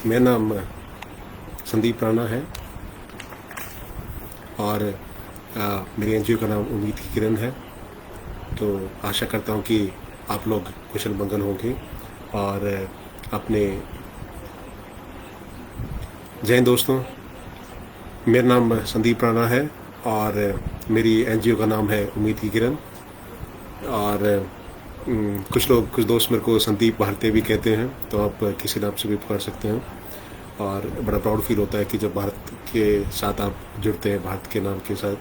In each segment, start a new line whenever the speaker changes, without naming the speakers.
मेरा नाम संदीप राणा है और मेरे एनजीओ का नाम उम्मीद की किरण है। तो आशा करता हूँ कि आप लोग कुशल मंगल होंगे और अपने जय हिंद दोस्तों। मेरा नाम संदीप राणा है और मेरी एनजीओ का नाम है उम्मीद की किरण। और कुछ दोस्त मेरे को संदीप भारती भी कहते हैं, तो आप किसी नाम से भी पुकार सकते हैं। और बड़ा प्राउड फील होता है कि जब भारत के साथ आप जुड़ते हैं, भारत के नाम के साथ।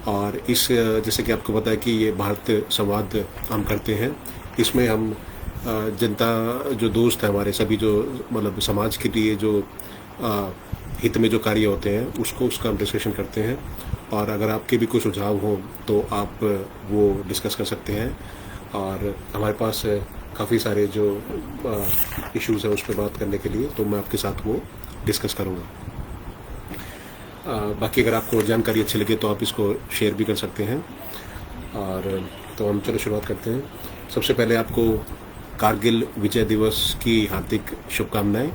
और इस जैसे कि आपको पता है कि ये भारत संवाद हम करते हैं, इसमें हम जनता जो दोस्त हैं हमारे सभी, जो मतलब समाज के लिए जो हित में जो कार्य होते हैं उसका हम डिस्कशन करते हैं। और अगर आपके भी कोई सुझाव हो तो आप वो डिस्कस कर सकते हैं। और हमारे पास काफ़ी सारे जो इश्यूज़ हैं उस पर बात करने के लिए, तो मैं आपके साथ वो डिस्कस करूँगा। बाकी अगर आपको जानकारी अच्छी लगे तो आप इसको शेयर भी कर सकते हैं। और तो हम चलो शुरुआत करते हैं। सबसे पहले आपको कारगिल विजय दिवस की हार्दिक शुभकामनाएं।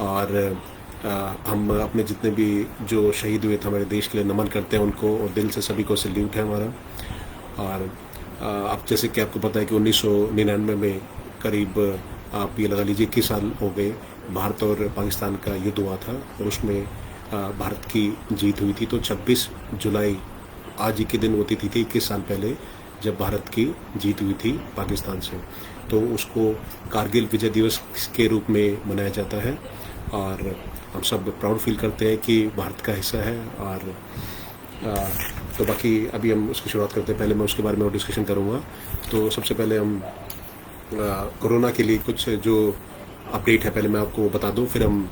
और हम अपने जितने भी जो शहीद हुए थे हमारे देश के लिए नमन करते हैं उनको, और दिल से सभी को सैल्यूट है हमारा। और आप जैसे कि आपको पता है कि 1999 में करीब आप ये लगा लीजिए 21 साल हो गए भारत और पाकिस्तान का युद्ध हुआ था, और उसमें भारत की जीत हुई थी। तो 26 जुलाई आज ही के दिन होती थी 21 साल पहले जब भारत की जीत हुई थी पाकिस्तान से, तो उसको कारगिल विजय दिवस के रूप में मनाया जाता है। और हम सब प्राउड फील करते हैं कि भारत का हिस्सा है। और तो बाकी अभी हम उसकी शुरुआत करते हैं। पहले मैं उसके बारे में और डिस्कशन करूँगा। तो सबसे पहले हम कोरोना के लिए कुछ जो अपडेट है पहले मैं आपको बता दूं, फिर हम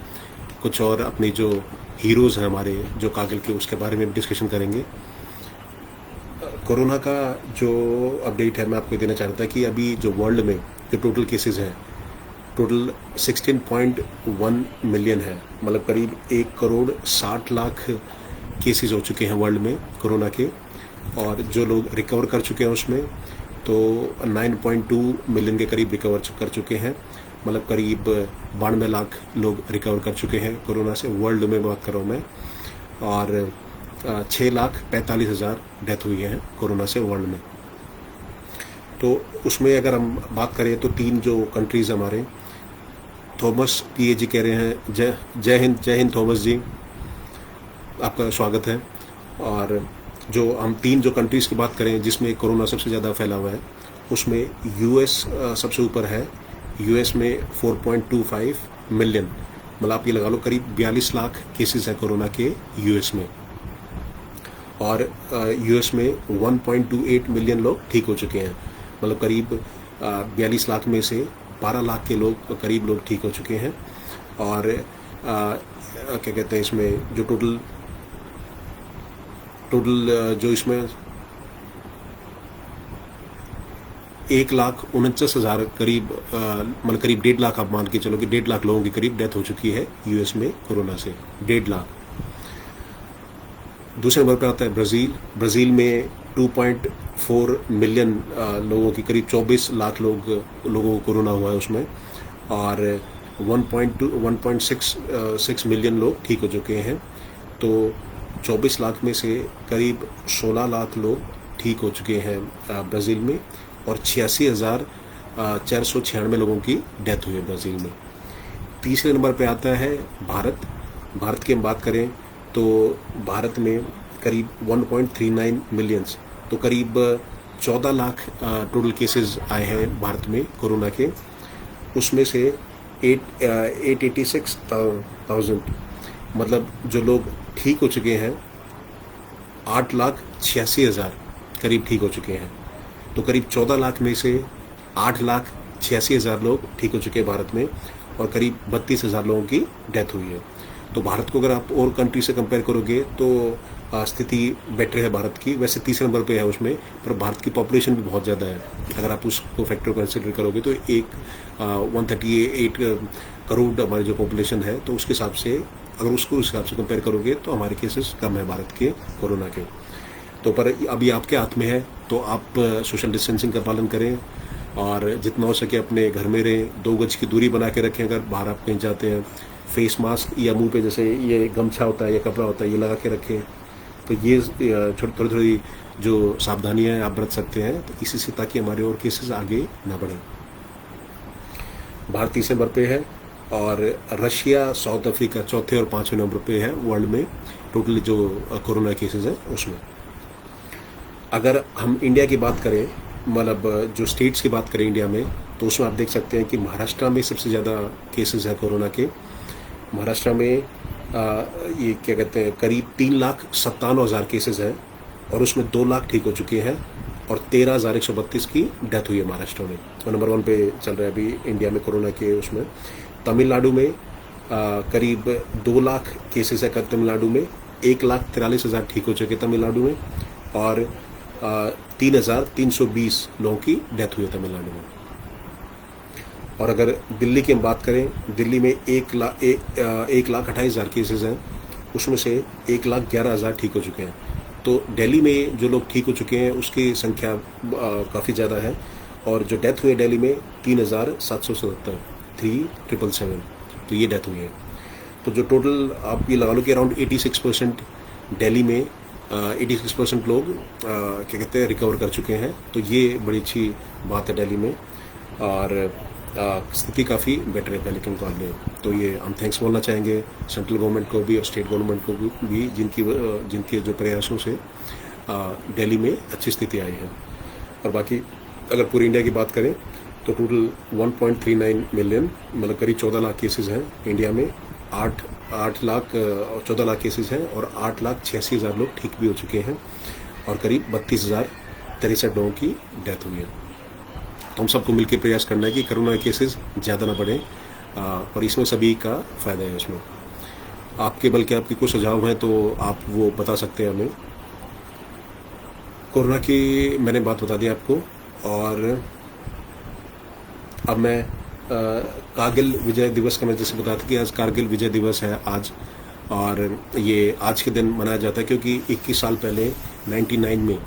कुछ और अपने जो हीरोज़ हैं हमारे जो कारगिल के, उसके बारे में डिस्कशन करेंगे। कोरोना का जो अपडेट है मैं आपको देना चाहता था कि अभी जो वर्ल्ड में जो टोटल केसेस हैं, टोटल 16.1 मिलियन है, मतलब करीब 1,60,00,000 केसेस हो चुके हैं वर्ल्ड में कोरोना के। और जो लोग रिकवर कर चुके हैं उसमें तो 9.2 मिलियन के करीब रिकवर कर चुके हैं, मतलब करीब 92 लाख लोग रिकवर कर चुके हैं कोरोना से, वर्ल्ड में बात कर रहा हूँ मैं। और 6,45,000 डेथ हुई है कोरोना से वर्ल्ड में। तो उसमें अगर हम बात करें तो 3 जो कंट्रीज़ हमारे, थॉमस पीए जी कह रहे हैं जय हिंद थॉमस जी, आपका स्वागत है। और जो हम 3 जो कंट्रीज़ की बात करें जिसमें कोरोना सबसे ज़्यादा फैला हुआ है, उसमें यूएस सबसे ऊपर है। यूएस में 4.25 मिलियन, मतलब आप ये लगा लो करीब 42 लाख केसेस हैं कोरोना के यूएस में। और यूएस में 1.28 मिलियन लोग ठीक हो चुके हैं, मतलब करीब 42 लाख में से 12 लाख के लोग करीब लोग ठीक हो चुके हैं। और क्या कहते हैं, इसमें जो टोटल जो इसमें 1,49,000 करीब, मतलब करीब 1.5 लाख, आप मान के चलो कि 1.5 लाख लोगों की करीब डेथ हो चुकी है यूएस में कोरोना से, 1.5 लाख। दूसरे नंबर पर आता है ब्राज़ील में 2.4 मिलियन लोगों की करीब 24 लाख लोगों को कोरोना हुआ है उसमें। और 1.6 मिलियन लोग ठीक हो चुके हैं। तो 24 लाख में से करीब 16 लाख लोग ठीक हो चुके हैं ब्राज़ील में, और 86,496 लोगों की डेथ हुई है ब्राज़ील में। तीसरे नंबर पे आता है भारत की हम बात करें तो भारत में करीब 1.39 मिलियंस, तो करीब 14 लाख टोटल केसेस आए हैं भारत में कोरोना के। उसमें से 886,000, मतलब जो लोग ठीक हो चुके हैं 8,86,000 करीब ठीक हो चुके हैं। तो करीब 14 लाख में से 8,86,000 लोग ठीक हो चुके हैं भारत में, और करीब 32,000 लोगों की डेथ हुई है। तो भारत को अगर आप और कंट्री से कंपेयर करोगे तो स्थिति बेटर है भारत की। वैसे तीसरे नंबर पे है उसमें, पर भारत की पॉपुलेशन भी बहुत ज़्यादा है। अगर आप उसको फैक्टर कंसिडर करोगे तो 138 करोड़ हमारी जो पॉपुलेशन है, तो उसके हिसाब से अगर उसको उस हिसाब से कंपेयर करोगे तो हमारे केसेस कम है भारत के कोरोना के। तो पर अभी आपके हाथ में है, तो आप सोशल डिस्टेंसिंग का पालन करें, और जितना हो सके अपने घर में रहें, 2 गज की दूरी बना के रखें अगर बाहर आप कहीं जाते हैं। फेस मास्क या मुंह पे जैसे ये गमछा होता है या कपड़ा होता है ये लगा के रखें। तो ये थोड़ी थोड़ी जो सावधानियां हैं आप बरत सकते हैं, तो इसी से ताकि हमारे और केसेस आगे ना बढ़ें। भारत 30 नंबर पे है और रशिया साउथ अफ्रीका चौथे और 5वें नंबर पे है वर्ल्ड में टोटली जो कोरोना केसेस हैं उसमें। अगर हम इंडिया की बात करें, मतलब जो स्टेट्स की बात करें इंडिया में, तो उसमें आप देख सकते हैं कि महाराष्ट्र में सबसे ज़्यादा केसेस हैं कोरोना के। महाराष्ट्र में ये क्या कहते हैं करीब 3,57,000 केसेस हैं और उसमें 2 लाख ठीक हो चुके हैं और 13,132 की डेथ हुई है महाराष्ट्र में। तो नंबर 1 पे चल रहा है अभी इंडिया में कोरोना के उसमें। तमिलनाडु में करीब 2 लाख केसेस है तमिलनाडु में, 1,43,000 ठीक हो चुके तमिलनाडु में और 3,320 लोगों की डेथ हुई है तमिलनाडु में। और अगर दिल्ली की हम बात करें, दिल्ली में 1,28,000 केसेस हैं, उसमें से 1,11,000 ठीक हो चुके हैं। तो दिल्ली में जो लोग ठीक हो चुके हैं उसकी संख्या काफ़ी ज़्यादा है और जो डेथ हुई है दिल्ली में 3,777, 3,777, तो ये डेथ हुई है। तो जो टोटल आप ये लगा लो कि अराउंड 86% दिल्ली में 86% लोग क्या कहते हैं रिकवर कर चुके हैं। तो ये बड़ी अच्छी बात है दिल्ली में और स्थिति काफ़ी बेटर है दिल्ली के मुकाबले। तो ये हम थैंक्स बोलना चाहेंगे सेंट्रल गवर्नमेंट को भी और स्टेट गवर्नमेंट को भी जिनके जो प्रयासों से दिल्ली में अच्छी स्थिति आई है। और बाकी अगर पूरी इंडिया की बात करें तो टोटल 1.39 मिलियन मतलब करीब 14 लाख केसेस हैं इंडिया में। 14 लाख केसेस हैं और 8,86,000 लोग ठीक भी हो चुके हैं और करीब 32,063 लोगों की डेथ हुई है। तो हम सबको मिलकर प्रयास करना है कि कोरोना केसेस ज़्यादा ना बढ़ें और इसमें सभी का फ़ायदा है इसमें। आपके बल्कि आपके कुछ सुझाव हैं तो आप वो बता सकते हैं हमें। कोरोना की मैंने बात बता दी आपको और अब मैं कारगिल विजय दिवस का मैं जैसे बताया था कि आज कारगिल विजय दिवस है आज और ये आज के दिन मनाया जाता है क्योंकि 21 साल पहले 99 में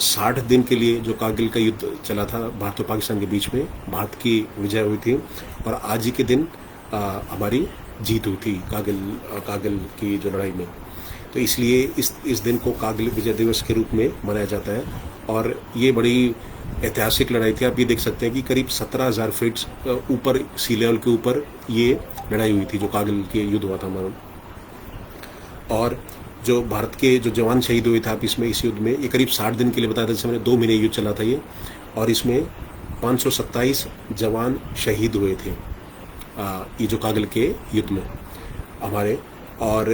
60 दिन के लिए जो कारगिल का युद्ध चला था भारत और पाकिस्तान के बीच में, भारत की विजय हुई थी और आज ही के दिन हमारी जीत हुई थी कारगिल की जो लड़ाई में। तो इसलिए इस दिन को कारगिल विजय दिवस के रूप में मनाया जाता है और ये बड़ी ऐतिहासिक लड़ाई थी। आप ये देख सकते हैं कि करीब 17,000 फीट ऊपर सी लेवल के ऊपर ये लड़ाई हुई थी जो कारगिल के युद्ध हुआ था हमारा। और जो भारत के जो जवान शहीद हुए थे आप इसमें इस युद्ध में, ये करीब 60 दिन के लिए बताया था, जैसे मैंने 2 महीने युद्ध चला था ये और इसमें 527 जवान शहीद हुए थे ये जो कारगिल के युद्ध में हमारे और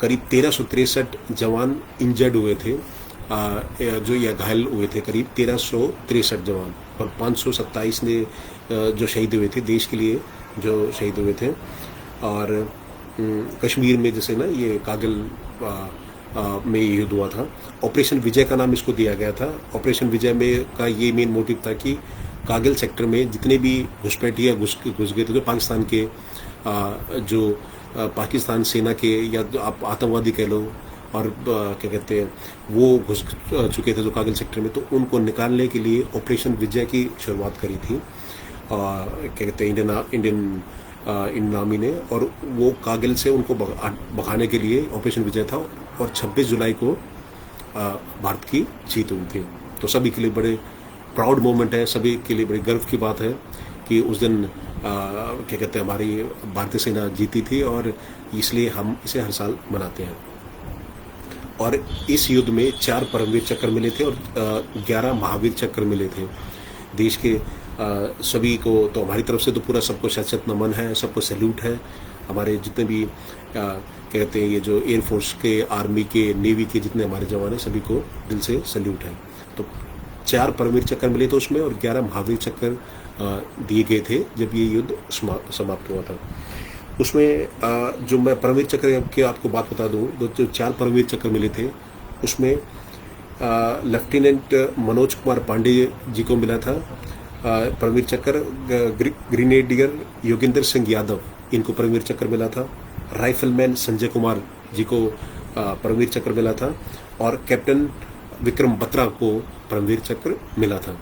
करीब 1363 जवान इंजर्ड हुए थे जो ये घायल हुए थे, करीब 1363 जवान और 527 ने जो शहीद हुए थे देश के लिए जो शहीद हुए थे। और कश्मीर में जैसे ना ये कारगिल में ये युद्ध हुआ था। ऑपरेशन विजय का नाम इसको दिया गया था। ऑपरेशन विजय में का ये मेन मोटिव था कि कारगिल सेक्टर में जितने भी घुसपैठिया घुस गए थे, जो पाकिस्तान के जो पाकिस्तान सेना के या आप आतंकवादी कह लो और क्या कहते हैं वो घुस चुके थे जो कारगिल सेक्टर में, तो उनको निकालने के लिए ऑपरेशन विजय की शुरुआत करी थी क्या कहते हैं इंडियन आर्मी ने। और वो कारगिल से उनको भगाने के लिए ऑपरेशन विजय था और 26 जुलाई को भारत की जीत हुई थी। तो सभी के लिए बड़े प्राउड मोमेंट है, सभी के लिए बड़ी गर्व की बात है कि उस दिन क्या कहते हैं हमारी भारतीय सेना जीती थी और इसलिए हम इसे हर साल मनाते हैं। और इस युद्ध में 4 परमवीर चक्र मिले थे और 11 महावीर चक्र मिले थे देश के सभी को। तो हमारी तरफ से तो पूरा सबको शत नमन है, सबको सैल्यूट है। हमारे जितने भी कहते हैं ये जो एयरफोर्स के, आर्मी के, नेवी के जितने हमारे जवान हैं सभी को दिल से सैल्यूट है। तो 4 परमवीर चक्र मिले थे उसमें और 11 महावीर चक्र दिए गए थे जब ये युद्ध समाप्त हुआ था। उसमें जो मैं परमवीर चक्र की आपको बात बता दूं, जो 4 परमवीर चक्र मिले थे उसमें लेफ्टिनेंट मनोज कुमार पांडे जी को मिला था परमवीर चक्र। ग्रेनेडियर योगेंद्र सिंह यादव इनको परमवीर चक्र मिला था। राइफलमैन संजय कुमार जी को परमवीर चक्र मिला था और कैप्टन विक्रम बत्रा को परमवीर चक्र मिला था।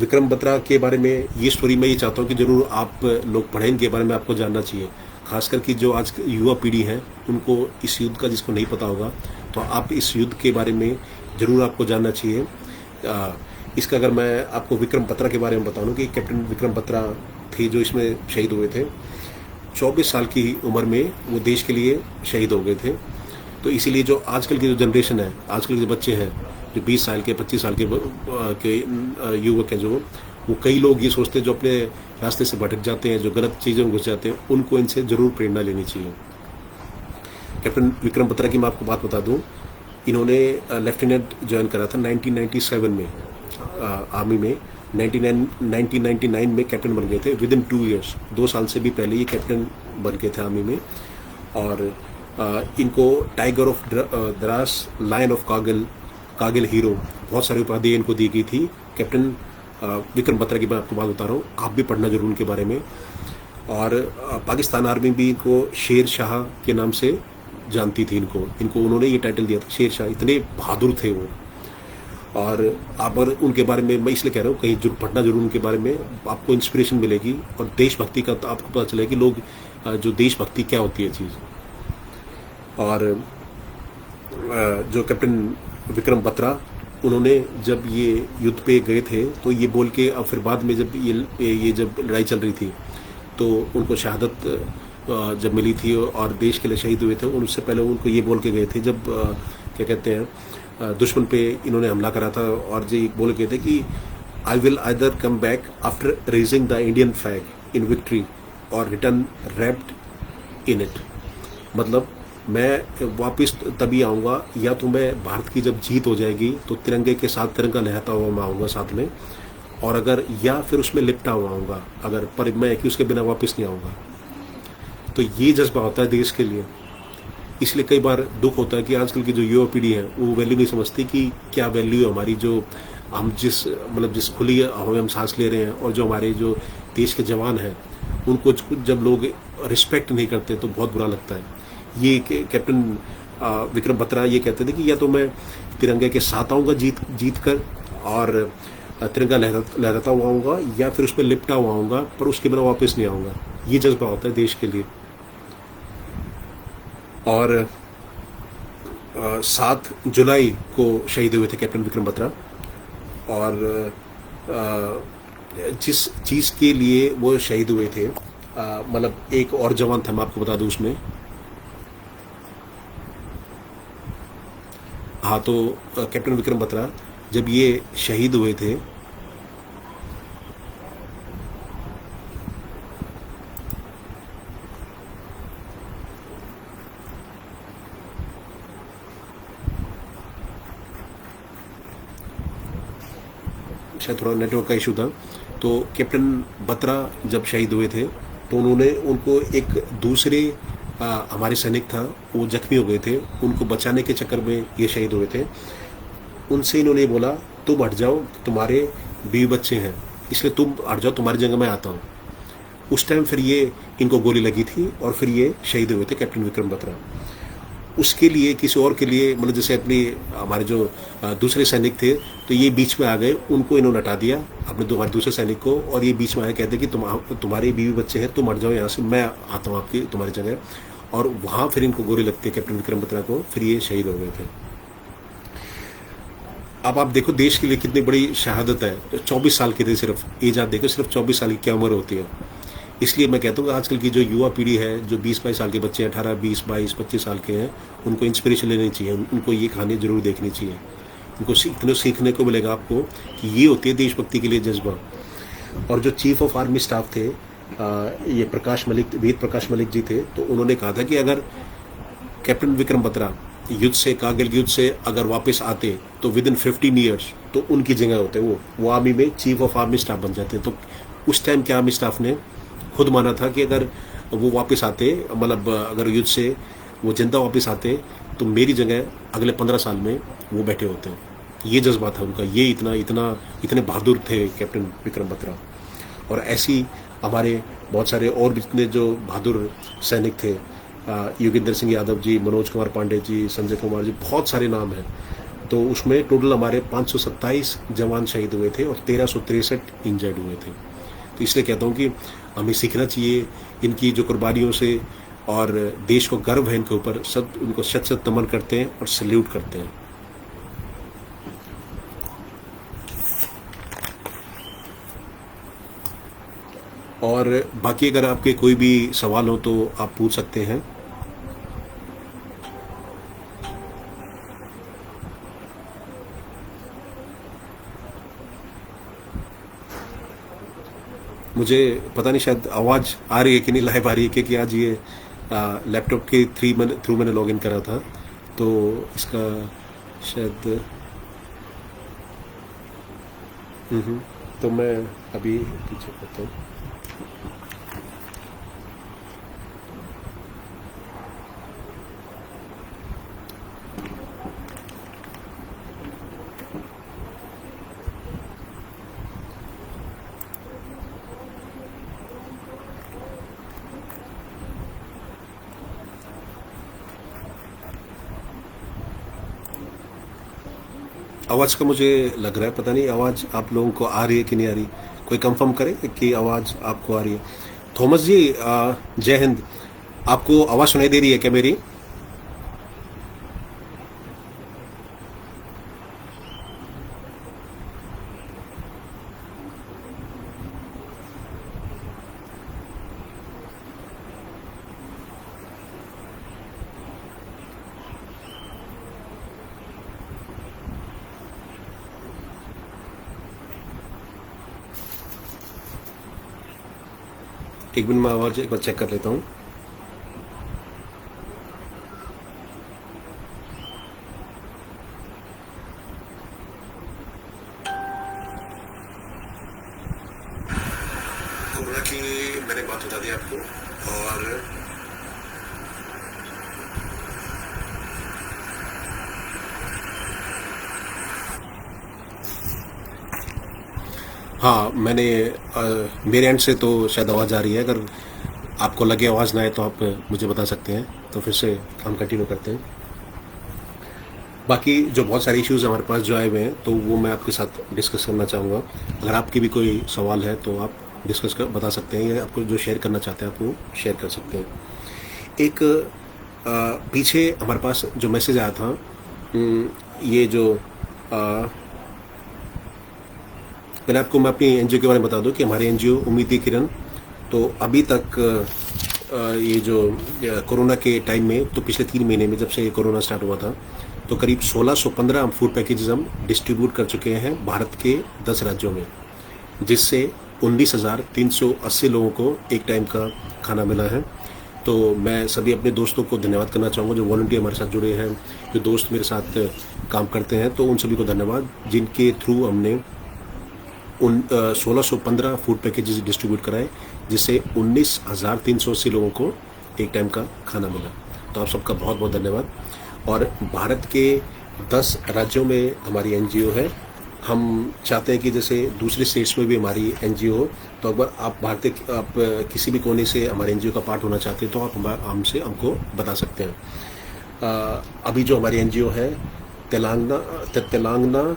विक्रम बत्रा के बारे में ये स्टोरी मैं ये चाहता हूँ कि जरूर आप लोग पढ़ें, इनके बारे में आपको जानना चाहिए। खासकर कि जो आज युवा पीढ़ी है उनको इस युद्ध का, जिसको नहीं पता होगा, तो आप इस युद्ध के बारे में ज़रूर आपको जानना चाहिए। इसका अगर मैं आपको विक्रम बत्रा के बारे में बताऊँ कि कैप्टन विक्रम बत्रा थे जो इसमें शहीद हुए थे। 24 साल की उम्र में वो देश के लिए शहीद हो गए थे। तो इसीलिए जो आजकल की जो जनरेशन है, आजकल के जो बच्चे हैं, जो 20 साल के 25 साल के युवक हैं, जो वो कई लोग ये सोचते हैं जो अपने रास्ते से भटक जाते हैं, जो गलत चीज़ों में घुस जाते हैं, उनको इनसे ज़रूर प्रेरणा लेनी चाहिए। कैप्टन विक्रम बत्रा की मैं आपको बात बता दूं, इन्होंने लेफ्टिनेंट ज्वाइन करा था 1997 में आर्मी में। 1999 में कैप्टन बन गए थे। विद इन 2 ईयर्स, 2 साल से भी पहले ये कैप्टन बन गए थे आर्मी में। और इनको tiger of Dras, lion of Kargil, Kargil hero, बहुत सारी उपाधि इनको दी गई थी। कैप्टन विक्रम बत्रा की मैं आपको बात बता रहा हूँ, आप भी पढ़ना जरूर उनके बारे में। और पाकिस्तान आर्मी भी इनको शेर शाह के नाम से जानती थी। इनको उन्होंने ये टाइटल दिया था शेर शाह, इतने बहादुर थे वो। और आप उनके बारे में मैं इसलिए कह रहा हूँ, कहीं जरूर पढ़ना जरूर उनके बारे में, आपको इंस्पिरेशन मिलेगी और देशभक्ति का तो आपको पता चलेगा कि लोग जो देशभक्ति क्या होती है चीज़। और जो कैप्टन विक्रम बत्रा, उन्होंने जब ये युद्ध पे गए थे तो ये बोल के, अब फिर बाद में जब ये जब लड़ाई चल रही थी तो उनको शहादत जब मिली थी और देश के लिए शहीद हुए थे, उससे पहले उनको ये बोल के गए थे, जब क्या कहते हैं, दुश्मन पे इन्होंने हमला करा था और ये बोल गए थे कि I will either come back after raising the Indian flag in victory और रिटर्न रैप्ड इन इट। मतलब मैं वापस तभी आऊँगा, या तो मैं भारत की जब जीत हो जाएगी तो तिरंगे के साथ तिरंगा लहराता हुआ मैं आऊँगा साथ में, और अगर या फिर उसमें लिपटा हुआ आऊँगा, अगर पर मैं कि उसके बिना वापस नहीं आऊँगा। तो ये जज्बा होता है देश के लिए। इसलिए कई बार दुख होता है कि आजकल की जो युवा पीढ़ी है वो वैल्यू नहीं समझती कि क्या वैल्यू है हमारी, जो हम जिस खुली हवा हम सांस ले रहे हैं, और जो हमारे जो देश के जवान हैं उनको जब लोग रिस्पेक्ट नहीं करते तो बहुत बुरा लगता है। ये कैप्टन विक्रम बत्रा ये कहते थे कि या तो मैं तिरंगे के साथ आऊँगा जीत कर और तिरंगा लहराता हुआ आऊँगा, या फिर उस पर लिपटा हुआ आऊँगा, पर उसके बिना वापस नहीं आऊँगा। ये जज्बा होता है देश के लिए। और 7 जुलाई को शहीद हुए थे कैप्टन विक्रम बत्रा। और जिस चीज़ के लिए वो शहीद हुए थे, मतलब एक और जवान था, मैं आपको बता दूं उसमें। हाँ, तो कैप्टन विक्रम बत्रा जब ये शहीद हुए थे, शायद थोड़ा नेटवर्क का इशू था, तो कैप्टन बत्रा जब शहीद हुए थे तो उनको एक दूसरे हमारे सैनिक था, वो जख्मी हो गए थे, उनको बचाने के चक्कर में ये शहीद हुए थे। उनसे इन्होंने बोला तुम हट जाओ, तुम्हारे बीवी बच्चे हैं, इसलिए तुम हट जाओ, तुम्हारी जगह मैं आता हूँ। उस टाइम फिर ये इनको गोली लगी थी और फिर ये शहीद हुए थे कैप्टन विक्रम बत्रा। उसके लिए किसी और के लिए, मतलब जैसे हमारे जो दूसरे सैनिक थे, तो ये बीच में आ गए, उनको इन्होंने हटा दिया अपने हमारे दूसरे सैनिक को, और ये बीच में आए, कहते कि तुम्हारे बीवी बच्चे हैं, तुम हट जाओ यहाँ से, मैं आता हूँ आपकी तुम्हारी जगह। और वहाँ फिर इनको गोली लगती है कैप्टन विक्रम बत्रा को, फिर ये शहीद हो गए थे। अब आप देखो देश के लिए कितनी बड़ी शहादत है। 24 साल के थे सिर्फ, एज आप देखो, सिर्फ 24 साल की क्या उम्र होती है। इसलिए मैं कहता हूँ कि आजकल की जो युवा पीढ़ी है, जो 20-22 साल के बच्चे हैं, 18, 20, 22, 25 साल के हैं, उनको इंस्पिरेशन लेनी चाहिए, उनको ये कहानी जरूर देखनी चाहिए। उनको सीखने को मिलेगा आपको कि ये होती है देशभक्ति के लिए जज्बा। और जो चीफ ऑफ आर्मी स्टाफ थे, ये वीर प्रकाश मलिक जी थे, तो उन्होंने कहा था कि अगर कैप्टन विक्रम बत्रा युद्ध से, कारगिल युद्ध से अगर वापस आते तो विद इन 15 ईयर्स तो उनकी जगह होते, वो आर्मी में चीफ ऑफ आर्मी स्टाफ बन जाते। तो उस टाइम के आर्मी स्टाफ ने खुद माना था कि अगर वो वापस आते, मतलब अगर युद्ध से वो जिंदा वापस आते, तो मेरी जगह अगले 15 साल में वो बैठे होते हैं। ये जज्बा था उनका, ये इतने बहादुर थे कैप्टन विक्रम बत्रा। और ऐसी हमारे बहुत सारे और भी जितने जो बहादुर सैनिक थे, योगेंद्र सिंह यादव जी, मनोज कुमार पांडे जी, संजय कुमार जी, बहुत सारे नाम हैं। तो उसमें टोटल हमारे 527 जवान शहीद हुए थे और 1363 इंजर्ड हुए थे। तो इसलिए कहता हूँ कि हमें सीखना चाहिए इनकी जो कुर्बानियों से, और देश को गर्व है इनके ऊपर, सब उनको शत शत नमन करते हैं और सल्यूट करते हैं। और बाकी अगर आपके कोई भी सवाल हो तो आप पूछ सकते हैं। मुझे पता नहीं शायद आवाज़ आ रही है कि नहीं, लाइव आ रही है, क्योंकि आज ये लैपटॉप के थ्रू मैंने लॉगिन करा था, तो इसका शायद तो मैं अभी पीछे करता हूँ। आवाज़ का मुझे लग रहा है, पता नहीं आवाज़ आप लोगों को आ रही है कि नहीं आ रही, कोई कंफर्म करे कि आवाज़ आपको आ रही है। थॉमस जी जय हिंद, आपको आवाज़ सुनाई दे रही है क्या मेरी? एक मिनट में आवाज़ एक बार चेक कर लेता हूँ। कोरोना की मैंने बात बता दी आपको, और हाँ मैंने मेरे एंड से तो शायद आवाज़ आ रही है। अगर आपको लगे आवाज़ ना आए तो आप मुझे बता सकते हैं, तो फिर से हम कंटिन्यू करते हैं। बाकी जो बहुत सारे इश्यूज़ हमारे पास जो आए हुए हैं, तो वो मैं आपके साथ डिस्कस करना चाहूँगा। अगर आपकी भी कोई सवाल है तो आप डिस्कस कर बता सकते हैं, या आपको जो शेयर करना चाहते हैं आप वो शेयर कर सकते हैं। एक पीछे हमारे पास जो मैसेज आया था, ये जो पहले आपको मैं अपनी एनजीओ के बारे में बता दूं कि हमारे एनजीओ उम्मीद किरण, तो अभी तक ये जो कोरोना के टाइम में, तो पिछले 3 महीने में जब से कोरोना स्टार्ट हुआ था, तो करीब 1615 फूड पैकेजेस हम डिस्ट्रीब्यूट कर चुके हैं भारत के 10 राज्यों में, जिससे 19,380 लोगों को एक टाइम का खाना मिला है। तो मैं सभी अपने दोस्तों को धन्यवाद करना चाहूँगा जो वॉलंटियर हमारे साथ जुड़े हैं, जो दोस्त मेरे साथ काम करते हैं, तो उन सभी को धन्यवाद, जिनके थ्रू हमने 1615 फूड पैकेजेस डिस्ट्रीब्यूट कराए, जिससे 19,380 लोगों को एक टाइम का खाना मिला। तो आप सबका बहुत बहुत धन्यवाद। और भारत के 10 राज्यों में हमारी एनजीओ है। हम चाहते हैं कि जैसे दूसरे स्टेट्स में भी हमारी एनजीओ हो, तो अगर आप किसी भी कोने से हमारे एनजीओ का पार्ट होना चाहते हैं तो आप हमको बता सकते हैं। अभी जो हमारी एनजीओ है तेलंगाना,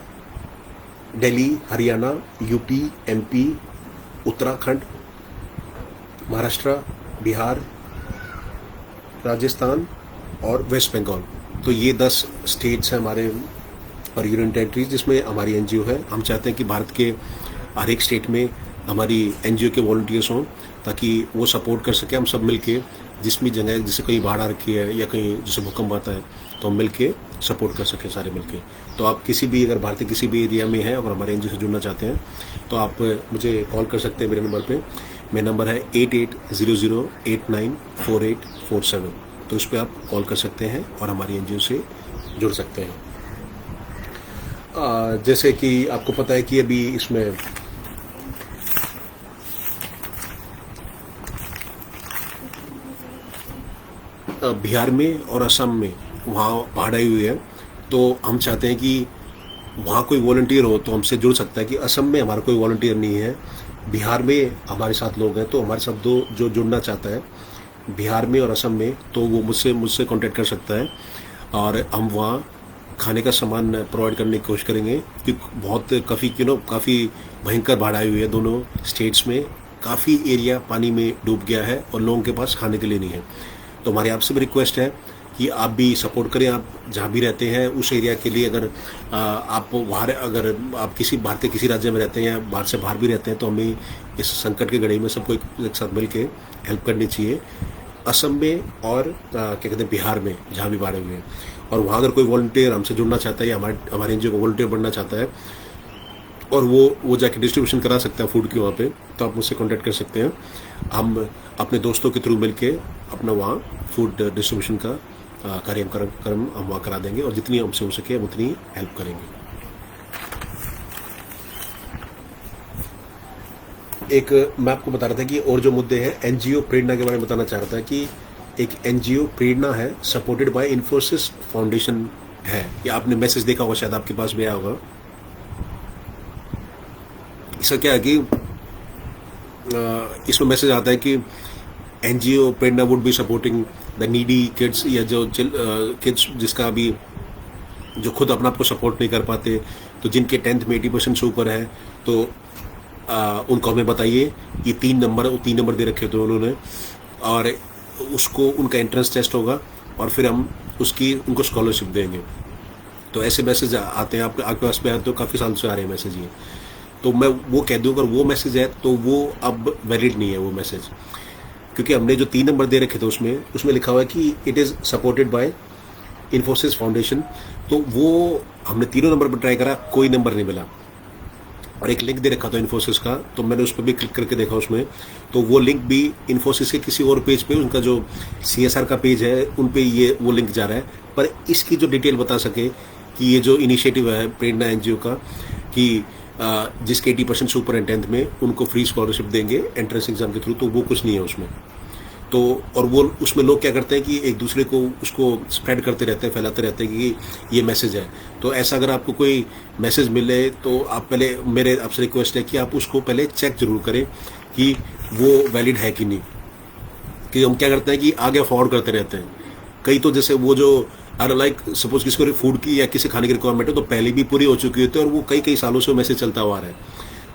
दिल्ली, हरियाणा, यूपी, एमपी, उत्तराखंड, महाराष्ट्र, बिहार, राजस्थान और वेस्ट बंगाल, तो ये 10 स्टेट्स हैं हमारे और यूनियन टेरिटरीज जिसमें हमारी एनजीओ है। हम चाहते हैं कि भारत के हर एक स्टेट में हमारी एनजीओ के वॉलंटियर्स हों, ताकि वो सपोर्ट कर सकें। हम सब मिलके जिस भी जगह, जैसे कहीं बाढ़ आ रखी है या कहीं जैसे भूकंप आता है, तो हम मिलके सपोर्ट कर सकें सारे मिलके। तो आप किसी भी, अगर भारत के किसी भी एरिया में हैं और हमारे एनजीओ से जुड़ना चाहते हैं, तो आप मुझे कॉल कर सकते हैं मेरे नंबर पे। मेरा नंबर है 8800894847। तो इस पर आप कॉल कर सकते हैं और हमारी एनजीओ से जुड़ सकते हैं। जैसे कि आपको पता है कि अभी इसमें बिहार में और असम में वहाँ बाढ़ आई हुई है, तो हम चाहते हैं कि वहाँ कोई वॉलंटियर हो तो हमसे जुड़ सकता है। कि असम में हमारा कोई वॉलंटियर नहीं है, बिहार में हमारे साथ लोग हैं, तो हमारे साथ जो जुड़ना चाहता है बिहार में और असम में, तो वो मुझसे कांटेक्ट कर सकता है और हम वहाँ खाने का सामान प्रोवाइड करने की कोशिश करेंगे, क्योंकि बहुत काफ़ी भयंकर बाढ़ आई हुई है दोनों स्टेट्स में। काफ़ी एरिया पानी में डूब गया है और लोगों के पास खाने के लिए नहीं है। तो हमारी आपसे भी रिक्वेस्ट है कि आप भी सपोर्ट करें। आप जहाँ भी रहते हैं उस एरिया के लिए, अगर आप बाहर, अगर आप किसी भारत के किसी राज्य में रहते हैं या बाहर से बाहर भी रहते हैं, तो हमें इस संकट की घड़ी में सबको एक साथ मिल के हेल्प करनी चाहिए। असम में और क्या कहते हैं बिहार में जहाँ भी बाढ़ हुए हैं, और वहाँ अगर कोई वॉलंटियर हमसे जुड़ना चाहता है या हमारे एनजीओ को वॉलंटियर बनना चाहता है और वो जाके डिस्ट्रीब्यूशन करा सकता है फूड की वहाँ पे, तो आप मुझसे कांटेक्ट कर सकते हैं। हम अपने दोस्तों के थ्रू मिलके अपना वहाँ फूड डिस्ट्रीब्यूशन का कार्यक्रम हम वहाँ करा देंगे, और जितनी हमसे हो सके हम उतनी हेल्प करेंगे। एक मैं आपको बता रहा था कि और जो मुद्दे हैं, एनजीओ प्रेरणा के बारे में बताना चाह रहा था कि एक एनजीओ प्रेरणा है, सपोर्टेड बाय इन्फोसिस फाउंडेशन है। या आपने मैसेज देखा होगा, शायद आपके पास भी आया होगा। इसका क्या है कि इसमें मैसेज आता है कि NGO Prerna would be supporting the needy kids, या जो किड्स जिसका अभी जो खुद अपना आपको सपोर्ट नहीं कर पाते, तो जिनके 10th में 80% से ऊपर है, तो उनको हमें बताइए। ये 3 नंबर दे रखे थे उन्होंने, और उसको उनका एंट्रेंस टेस्ट होगा और फिर हम उनको स्कॉलरशिप देंगे। तो ऐसे मैसेज आते हैं आपके पास में, तो काफ़ी साल से आ रहे हैं मैसेज ये। तो मैं वो कह दूँ, अगर वो मैसेज है तो वो अब वैलिड नहीं है वो मैसेज, क्योंकि हमने जो 3 नंबर दे रखे थे उसमें लिखा हुआ है कि it is supported by Infosys foundation. तो वो हमने 3 नंबर पर ट्राई करा, कोई नंबर नहीं मिला, और एक लिंक दे रखा था इन्फोसिस का, तो मैंने उस पर भी क्लिक करके देखा उसमें, तो वो लिंक भी इन्फोसिस के किसी और पेज पे, उनका जो CSR का पेज है उन पे वो लिंक जा रहा है। पर इसकी जो डिटेल बता सके कि ये जो इनिशिएटिव है प्रेरणा एनजीओ का, कि जिसके 80% से ऊपर है 10th में, उनको फ्री स्कॉलरशिप देंगे एंट्रेंस एग्जाम के थ्रू, तो वो कुछ नहीं है उसमें। तो और वो उसमें लोग क्या करते हैं कि एक दूसरे को उसको स्प्रेड करते रहते हैं, फैलाते रहते हैं कि ये मैसेज है। तो ऐसा अगर आपको कोई मैसेज मिले तो आप पहले, मेरे आपसे रिक्वेस्ट है कि आप उसको पहले चेक जरूर करें कि वो वैलिड है कि नहीं। कि हम क्या करते हैं कि आगे फॉरवर्ड करते रहते हैं। कई तो जैसे वो जो लाइक सपोज किसी को फूड की या किसी खाने की रिक्वायरमेंट हो, तो पहले भी पूरी हो चुकी होती है और वो कई सालों से मैसेज चलता हुआ आ रहा है।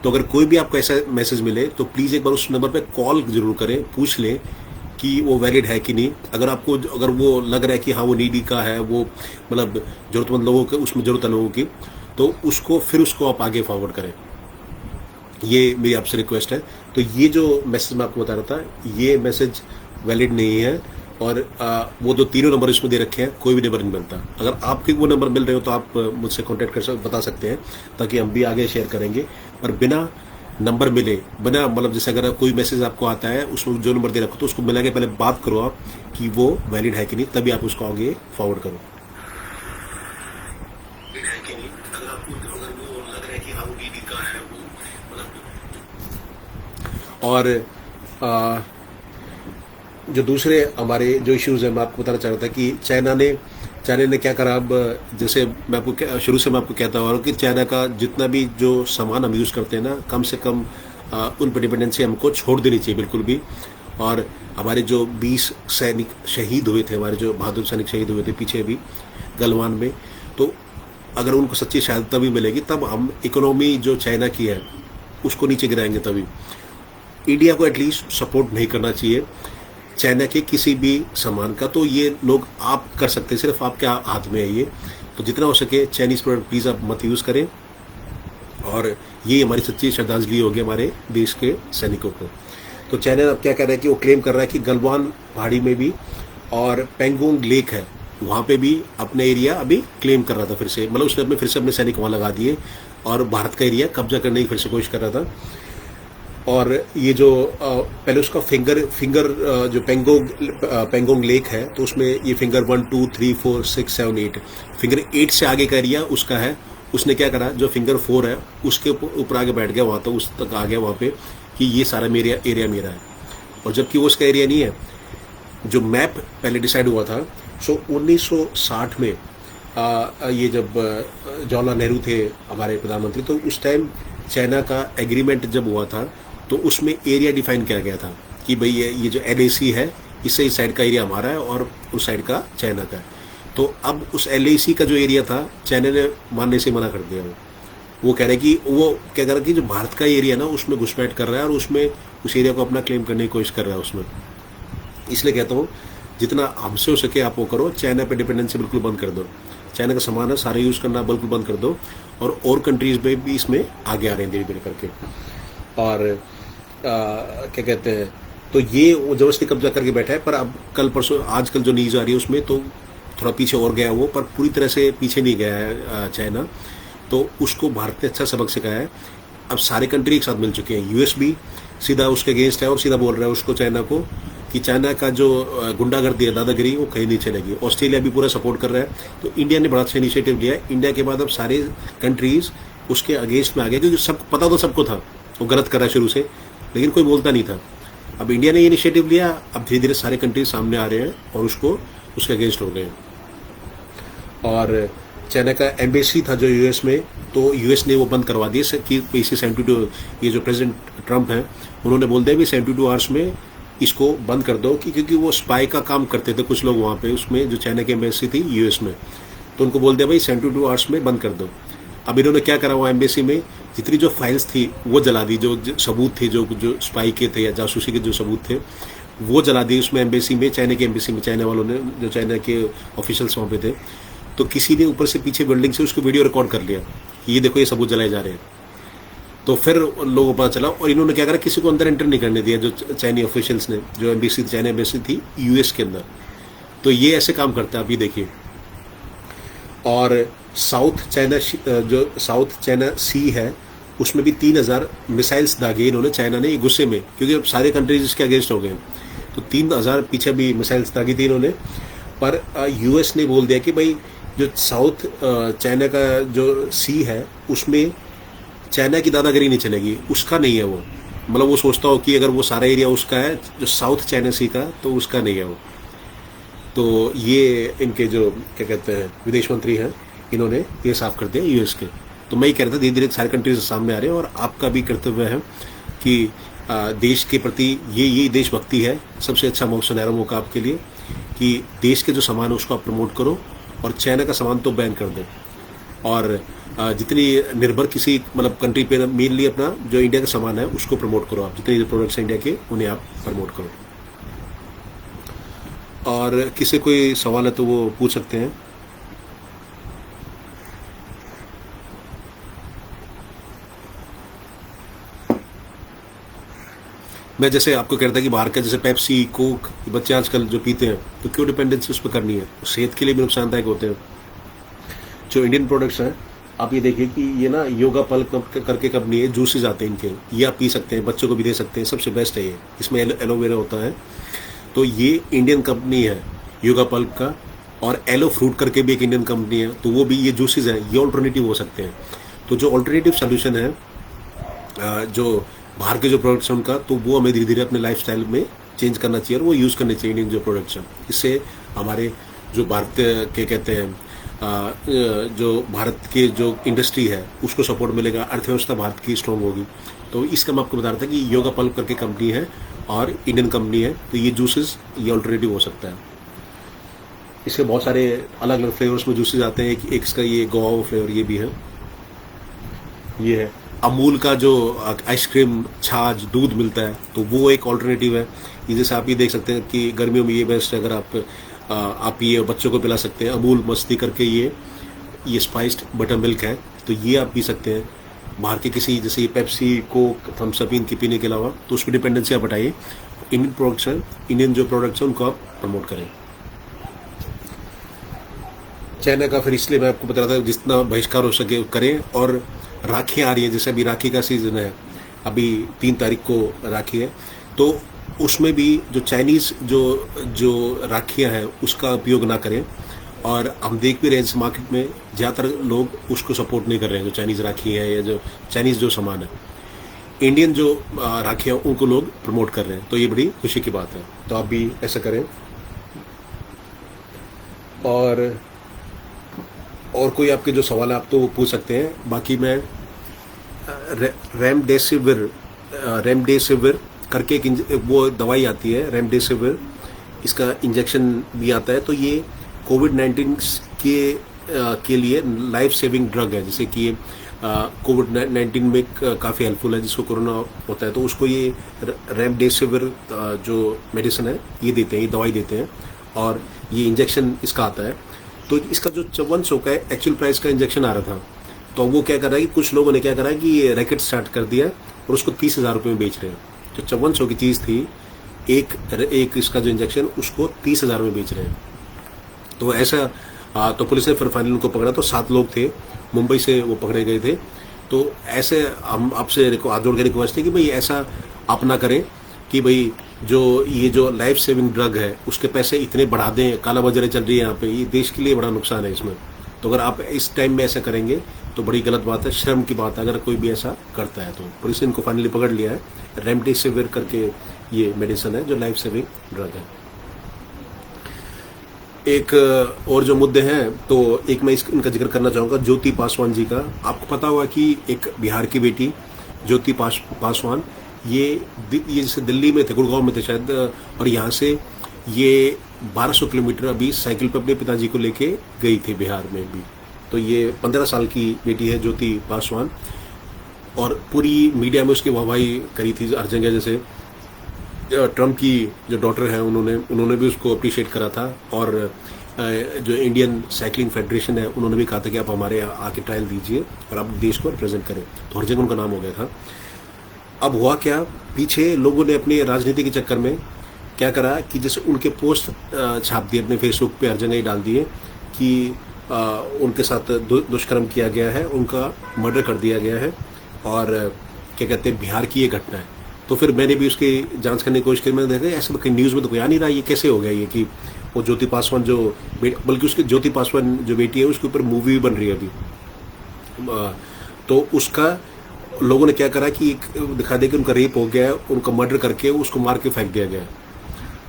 तो अगर कोई भी आपको ऐसा मैसेज मिले तो प्लीज़ एक बार उस नंबर पर कॉल जरूर करें, पूछ लें कि वो वैलिड है कि नहीं। अगर वो लग रहा है कि हाँ वो नीडी का है, वो मतलब जरूरतमंद लोगों के उसमें जरूरत है लोगों की, तो उसको आप आगे फॉरवर्ड करें। ये मेरी आपसे रिक्वेस्ट है। तो ये जो मैसेज मैं आपको बता रहा था, ये मैसेज वैलिड नहीं है, और वो जो 3 नंबर इसमें दे रखे हैं, कोई भी नंबर नहीं मिलता। अगर आपके वो नंबर मिल रहे हो तो आप मुझसे कॉन्टैक्ट बता सकते हैं, ताकि हम भी आगे शेयर करेंगे। पर बिना नंबर मिले, बिना मतलब जैसे अगर कोई मैसेज आपको आता है उसमें जो नंबर दे रखो, तो उसको मिला के पहले बात करो आप कि वो वैलिड है कि नहीं, तभी आप उसको आगे फॉरवर्ड करो। और जो दूसरे हमारे जो इश्यूज है, मैं आपको बताना चाह रहा था कि चाइना ने क्या करा। अब जैसे मैं आपको शुरू से मैं आपको कहता आ रहा हूँ कि चाइना का जितना भी जो सामान हम यूज़ करते हैं ना, कम से कम उन पर डिपेंडेंसी हमको छोड़ देनी चाहिए बिल्कुल भी। और हमारे जो 20 सैनिक शहीद हुए थे, हमारे जो बहादुर सैनिक शहीद हुए थे पीछे भी गलवान में, तो अगर उनको सच्ची शहादत तभी मिलेगी, तब हम इकोनॉमी जो चाइना की है उसको नीचे गिराएंगे। तभी इंडिया को एटलीस्ट सपोर्ट नहीं करना चाहिए चाइना के किसी भी सामान का। तो ये लोग आप कर सकते हैं, सिर्फ आपके हाथ में है ये। तो जितना हो सके चाइनीज़ प्रोडक्ट प्लीज़ आप मत यूज़ करें, और ये हमारी सच्ची श्रद्धांजलि होगी हमारे देश के सैनिकों को। तो चाइना अब क्या कर रहा है कि वो क्लेम कर रहा है कि गलवान पहाड़ी में भी और पेंगोंग लेक है, वहाँ पे भी अपने एरिया अभी क्लेम कर रहा था फिर से। मतलब उसने फिर से अपने सैनिक वहाँ लगा दिए और भारत का एरिया कब्जा करने की फिर से कोशिश कर रहा था। और ये जो पहले उसका फिंगर जो पेंगोंग लेक है, तो उसमें ये फिंगर 1 2 3 4 6 7 8 फिंगर 8 से आगे का एरिया उसका है। उसने क्या करा, जो फिंगर 4 है उसके ऊपर आगे बैठ गया, वहाँ तो उस तक आ गया वहाँ पे कि ये सारा एरिया मेरा है। और जबकि वो उसका एरिया नहीं है। जो मैप पहले डिसाइड हुआ था, सो 1960 में ये जब जवाहरलाल नेहरू थे हमारे प्रधानमंत्री, तो उस टाइम चाइना का एग्रीमेंट जब हुआ था, तो उसमें एरिया डिफाइन किया गया था कि भाई ये जो LAC है, इससे इस साइड का एरिया हमारा है और उस साइड का चाइना का है। तो अब उस LAC का जो एरिया था चाइना ने मानने से मना कर दिया। वो कह रहे कि वो क्या कर रहा है कि जो भारत का एरिया ना उसमें घुसपैठ कर रहा है और उसमें उस एरिया को अपना क्लेम करने की कोशिश कर रहा है उसमें। इसलिए कहता हूँ जितना हमसे हो सके आप वो करो, चाइना पे डिपेंडेंसी बिल्कुल बंद कर दो। चाइना का सामान है सारे यूज़ करना बिल्कुल बंद कर दो, और कंट्रीज में भी इसमें आगे आ रहे हैं धीरे धीरे करके। और क्या कहते हैं, तो ये वो जबरदस्ती कब्जा करके बैठा है। पर अब कल परसों आजकल जो न्यूज़ आ रही है उसमें तो थोड़ा पीछे और गया वो, पर पूरी तरह से पीछे नहीं गया है चाइना। तो उसको भारत ने अच्छा सबक सिखाया है। अब सारे कंट्री एक साथ मिल चुके हैं। US भी सीधा उसके अगेंस्ट है और सीधा बोल रहा है उसको, चाइना को, कि चाइना का जो गुंडागर्दी है, दादागिरी, वो कहीं नहीं चलेगी। ऑस्ट्रेलिया भी पूरा सपोर्ट कर रहा है। तो इंडिया ने बड़ा अच्छा इनिशिएटिव लिया है। इंडिया के बाद अब सारे कंट्रीज उसके अगेंस्ट में आ गए, क्योंकि सब पता तो सबको था वो गलत कर रहा है शुरू से, लेकिन कोई बोलता नहीं था। अब इंडिया ने ये इनिशिएटिव लिया, अब धीरे धीरे सारे कंट्रीज सामने आ रहे हैं और उसको उसके अगेंस्ट हो गए। और चाइना का एम्बेसी था जो US में, तो US ने वो बंद करवा दिया कि इसी 72, ये जो प्रेसिडेंट ट्रम्प हैं उन्होंने बोल दिया भी 72 आवर्स में इसको बंद कर दो, क्योंकि वो स्पाई का काम करते थे कुछ लोग वहाँ पे, उसमें जो चाइना की एम्बेसी थी US में, तो उनको बोल दिया भाई 72 आवर्स में बंद कर दो। अब इन्होंने क्या करा, वो एम्बेसी में जितनी जो फाइल्स थी वो जला दी, जो सबूत थे, जो स्पाई के थे या जासूसी के जो सबूत थे वो जला दिए उसमें एम्बेसी में, चाइना की एम्बेसी में। चाइना वालों ने, जो चाइना के ऑफिशियल्स वहाँ पे थे, तो किसी ने ऊपर से पीछे बिल्डिंग से उसको वीडियो रिकॉर्ड कर लिया, ये देखो ये सबूत जलाए जा रहे हैं। तो फिर लोगों को पता चला और इन्होंने क्या करा, किसी को अंदर एंटर नहीं करने दिया, जो चाइनीज ऑफिशियल्स ने, जो एम्बेसी चाइना एम्बेसी थी US के अंदर। तो ये ऐसे काम करता है, आप ये देखिए। और साउथ चाइना सी है, उसमें भी 3000 मिसाइल्स दागे इन्होंने, चाइना ने, गुस्से में, क्योंकि अब सारे कंट्रीज इसके अगेंस्ट हो गए। तो 3000 पीछे भी मिसाइल्स दागी थी इन्होंने। पर US ने बोल दिया कि भाई जो साउथ चाइना का जो सी है उसमें चाइना की दादागिरी नहीं चलेगी, उसका नहीं है वो। मतलब वो सोचता हो कि अगर वो सारा एरिया उसका है, जो साउथ चाइना सी का, तो उसका नहीं है वो। तो ये इनके जो क्या कहते हैं विदेश मंत्री हैं, इन्होंने ये साफ कर दिया US के। तो मैं ही कह रहा था धीरे धीरे सारे कंट्रीज सामने आ रहे हैं, और आपका भी कर्तव्य है कि देश के प्रति ये देशभक्ति है। सबसे अच्छा सुनहरा मौका आपके लिए कि देश के जो सामान है उसको आप प्रमोट करो, और चाइना का सामान तो बैन कर दो। और जितनी निर्भर किसी मतलब कंट्री पे, मेनली अपना जो इंडिया का सामान है उसको प्रमोट करो आप, जितने प्रोडक्ट्स हैं इंडिया के उन्हें आप प्रमोट करो। और किसी कोई सवाल है तो वो पूछ सकते हैं। मैं जैसे आपको कह रहा था कि बाहर का जैसे पेप्सी, कोक, बच्चे आजकल जो पीते हैं, तो क्यों डिपेंडेंसी उस पर करनी है, सेहत के लिए भी नुकसानदायक होते हैं। जो इंडियन प्रोडक्ट्स हैं, आप ये देखिए कि ये ना योगा पल करके कंपनी है, जूसेस आते हैं इनके, ये आप पी सकते हैं, बच्चों को भी दे सकते हैं, सबसे बेस्ट है ये। इसमें एलोवेरा होता है। तो ये इंडियन कंपनी है योगा पल्प का, और एलो फ्रूट करके भी एक इंडियन कंपनी है, तो वो भी ये जूसेस हैं, ये ऑल्टरनेटिव हो सकते हैं। तो जो ऑल्टरनेटिव सोल्यूशन है जो बाहर के जो प्रोडक्ट्स हैं उनका, तो वो हमें धीरे धीरे अपने लाइफस्टाइल में चेंज करना चाहिए और वो यूज़ करने चाहिए इंडियन जो प्रोडक्ट्स हैं। इससे हमारे जो भारत के कहते हैं जो भारत के जो इंडस्ट्री है उसको सपोर्ट मिलेगा, अर्थव्यवस्था भारत की स्ट्रॉन्ग होगी। तो इसका मैं आपको बता रहा था कि योगा पल्प करके कंपनी है और इंडियन कंपनी है, तो ये जूसेस ये ऑल्टरनेटिव हो सकता है। इसके बहुत सारे अलग अलग फ्लेवर्स में जूसेस आते हैं। एक इसका ये गोवा फ्लेवर ये भी है। ये है अमूल का जो आइसक्रीम, छाछ, दूध मिलता है, तो वो एक ऑल्टरनेटिव है। ये जैसे आप ये देख सकते हैं कि गर्मियों में ये बेस्ट है, अगर आप ये बच्चों को पिला सकते हैं। अमूल मस्ती करके ये स्पाइस्ड बटर मिल्क है, तो ये आप पी सकते हैं। बाहर के किसी जैसे ये पेप्सी, कोक, थम्स अप इनके पीने के अलावा, तो उस पर डिपेंडेंसी आप हटाइए। इंडियन प्रोडक्ट्स हैं, इंडियन जो प्रोडक्ट्स हैं उनको आप प्रमोट करें। चाइना का फिर इसलिए मैं आपको बता रहा था जितना बहिष्कार हो सके करें। और राखियाँ आ रही हैं, जैसे अभी राखी का सीज़न है, अभी 3 तारीख को राखी है, तो उसमें भी जो चाइनीज़ जो राखियाँ हैं उसका उपयोग ना करें। और हम देख भी रहे हैं इस मार्केट में ज़्यादातर लोग उसको सपोर्ट नहीं कर रहे हैं, जो चाइनीज़ राखी है या जो चाइनीज़ जो सामान है। इंडियन जो राखियाँ उनको लोग प्रमोट कर रहे हैं, तो ये बड़ी खुशी की बात है। तो आप भी ऐसा करें। और कोई आपके जो सवाल है आप तो वो पूछ सकते हैं। बाकी मैं रेमडेसिविर करके एक वो दवाई आती है, रेमडेसिविर, इसका इंजेक्शन भी आता है। तो ये कोविड-19 के लिए लाइफ सेविंग ड्रग है, जैसे कि कोविड-19 में काफ़ी हेल्पफुल है, जिसको कोरोना होता है तो उसको ये रेमडेसिविर जो मेडिसिन है ये देते हैं, ये दवाई देते हैं और ये इंजेक्शन इसका आता है। तो इसका जो 5400 का एक्चुअल प्राइस का इंजेक्शन आ रहा था, तो वो क्या कर रहा है कि कुछ लोगों ने क्या करा है कि ये रैकेट स्टार्ट कर दिया और उसको 30,000 रुपये में बेच रहे हैं। जो 5400 की चीज़ थी, एक इसका जो इंजेक्शन, उसको 30,000 में बेच रहे हैं। तो ऐसा तो पुलिस ने फिर फाइनल उनको पकड़ा, तो 7 लोग थे, मुंबई से वो पकड़े गए थे। तो ऐसे हम आपसे हाथ जोड़ के रिक्वेस्ट है कि भाई ऐसा आप ना करें कि भाई ये जो लाइफ सेविंग ड्रग है उसके पैसे इतने बढ़ा दें, कालाबाजारी चल रही है यहाँ पे, ये देश के लिए बड़ा नुकसान है इसमें। तो अगर आप इस टाइम में ऐसा करेंगे तो बड़ी गलत बात है, शर्म की बात है अगर कोई भी ऐसा करता है। तो पुलिस ने इनको फाइनली पकड़ लिया है। रेमडेसिविर करके ये मेडिसिन है जो लाइफ सेविंग ड्रग है। एक और जो मुद्दे हैं, तो एक मैं इनका जिक्र करना चाहूँगा, ज्योति पासवान जी का। आपको पता होगा कि एक बिहार की बेटी ज्योति पासवान, ये जैसे दिल्ली में थे, गुड़गांव में थे शायद, और यहाँ से ये 1200 किलोमीटर अभी साइकिल पर अपने पिताजी को लेके गई थी बिहार में भी। तो ये 15 साल की बेटी है ज्योति पासवान, और पूरी मीडिया में उसकी वाहवाही करी थी हर जगह। जैसे ट्रम्प की जो डॉटर है उन्होंने भी उसको अप्रिशिएट करा था, और जो इंडियन साइकिलिंग फेडरेशन है उन्होंने भी कहा था कि आप हमारे आके ट्रायल दीजिए और आप देश को रिप्रेजेंट करें। तो हर जगह उनका नाम हो गया था। अब हुआ क्या, पीछे लोगों ने अपनी राजनीति के चक्कर में क्या करा कि जैसे उनके पोस्ट छाप दिए अपने फेसबुक पे, हर जगह ही डाल दिए कि उनके साथ दुष्कर्म किया गया है, उनका मर्डर कर दिया गया है, और क्या कहते हैं, बिहार की ये घटना है। तो फिर मैंने भी उसकी जांच करने की कोशिश की। मैंने देखा ऐसे न्यूज़ में तो कोई आ नहीं रहा, ये कैसे हो गया ये कि वो ज्योति पासवान बल्कि उसकी ज्योति पासवान जो बेटी है उसके ऊपर मूवी भी बन रही है अभी। तो उसका लोगों ने क्या करा कि दिखा दे कि उनका रेप हो गया है, उनका मर्डर करके उसको मार के फेंक दिया गया।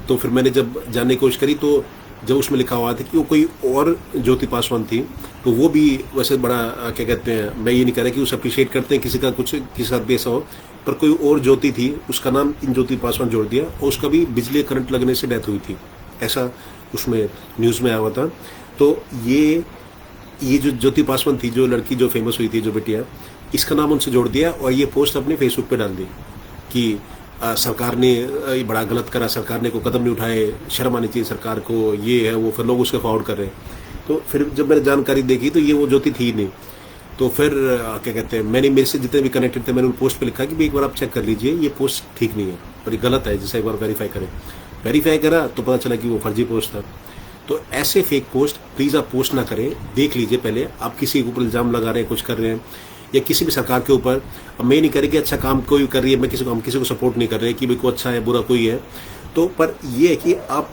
तो फिर मैंने जब जानने की कोशिश करी तो जब उसमें लिखा हुआ था कि वो कोई और ज्योति पासवान थी, तो वो भी वैसे बड़ा क्या कहते हैं, मैं ये नहीं कह रहा कि उसे अप्रिशिएट करते हैं किसी का कुछ किसी साथ भी ऐसा हो, पर कोई और ज्योति थी, उसका नाम इन ज्योति पासवान जोड़ दिया और उसका भी बिजली करंट लगने से डेथ हुई थी, ऐसा उसमें न्यूज़ में आया हुआ था। तो ये जो ज्योति पासवान थी, जो लड़की जो फेमस हुई थी, जो बेटिया, इसका नाम उनसे जोड़ दिया और ये पोस्ट अपने फेसबुक पे डाल दी कि सरकार ने ये बड़ा गलत करा, सरकार ने कोई कदम नहीं उठाए, शर्म आनी चाहिए सरकार को, ये है वो। फिर लोग उसके फॉरवर्ड कर रहे हैं। तो फिर जब मैंने जानकारी देखी तो ये वो ज्योति थी नहीं। तो फिर क्या कहते हैं, मैंने मेरे से जितने भी कनेक्टेड थे मैंने उन पोस्ट पे लिखा कि एक बार आप चेक कर लीजिए, ये पोस्ट ठीक नहीं है और ये गलत है, जैसे एक बार वेरीफाई करें। वेरीफाई करा तो पता चला कि वो फर्जी पोस्ट था। तो ऐसे फेक पोस्ट प्लीज़ आप पोस्ट ना करें, देख लीजिए पहले। आप किसी के ऊपर इल्ज़ाम लगा रहे हैं, कुछ कर रहे हैं, या किसी भी सरकार के ऊपर, अब मैं नहीं कह रही कि अच्छा काम कोई कर रही है, हम किसी को सपोर्ट नहीं कर रहे कि भाई को अच्छा है बुरा कोई है। तो पर ये है कि आप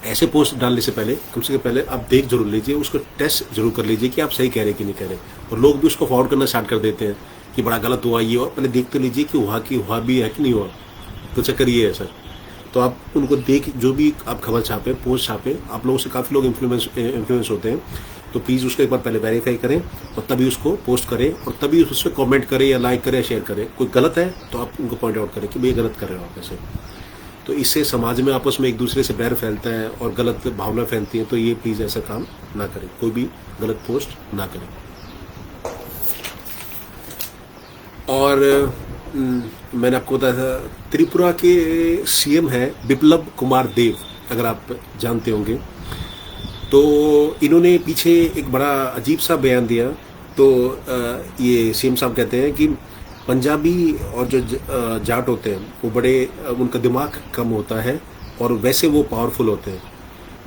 ऐसे पोस्ट डालने से पहले कम से कम पहले आप देख जरूर लीजिए, उसको टेस्ट जरूर कर लीजिए कि आप सही कह रहे हैं कि नहीं कह रहे। और लोग भी उसको फॉरवर्ड करना स्टार्ट कर देते हैं कि बड़ा गलत हुआ ये, और पहले देख तो लीजिए कि हुआ भी है कि नहीं हुआ। तो चक्कर ये है सर। तो आप उनको जो भी आप खबर छापें, पोस्ट छापें, आप लोगों से काफ़ी लोग इन्फ्लुएंस होते हैं, तो प्लीज़ उसको एक बार पहले वेरीफाई करें और तभी उसको पोस्ट करें, और तभी उस पर कमेंट करें या लाइक करें या शेयर करें। कोई गलत है तो आप उनको पॉइंट आउट करें कि भाई गलत कर रहे हो आप ऐसे। तो इससे समाज में आपस में एक दूसरे से बैर फैलता है और गलत भावना फैलती है। तो ये प्लीज़ ऐसा काम ना करें, कोई भी गलत पोस्ट ना करें। और मैंने आपको बताया था, त्रिपुरा के सीएम है बिप्लब कुमार देव, अगर आप जानते होंगे। तो इन्होंने पीछे एक बड़ा अजीब सा बयान दिया। तो ये सीएम साहब कहते हैं कि पंजाबी और जो जाट होते हैं वो बड़े, उनका दिमाग कम होता है और वैसे वो पावरफुल होते हैं।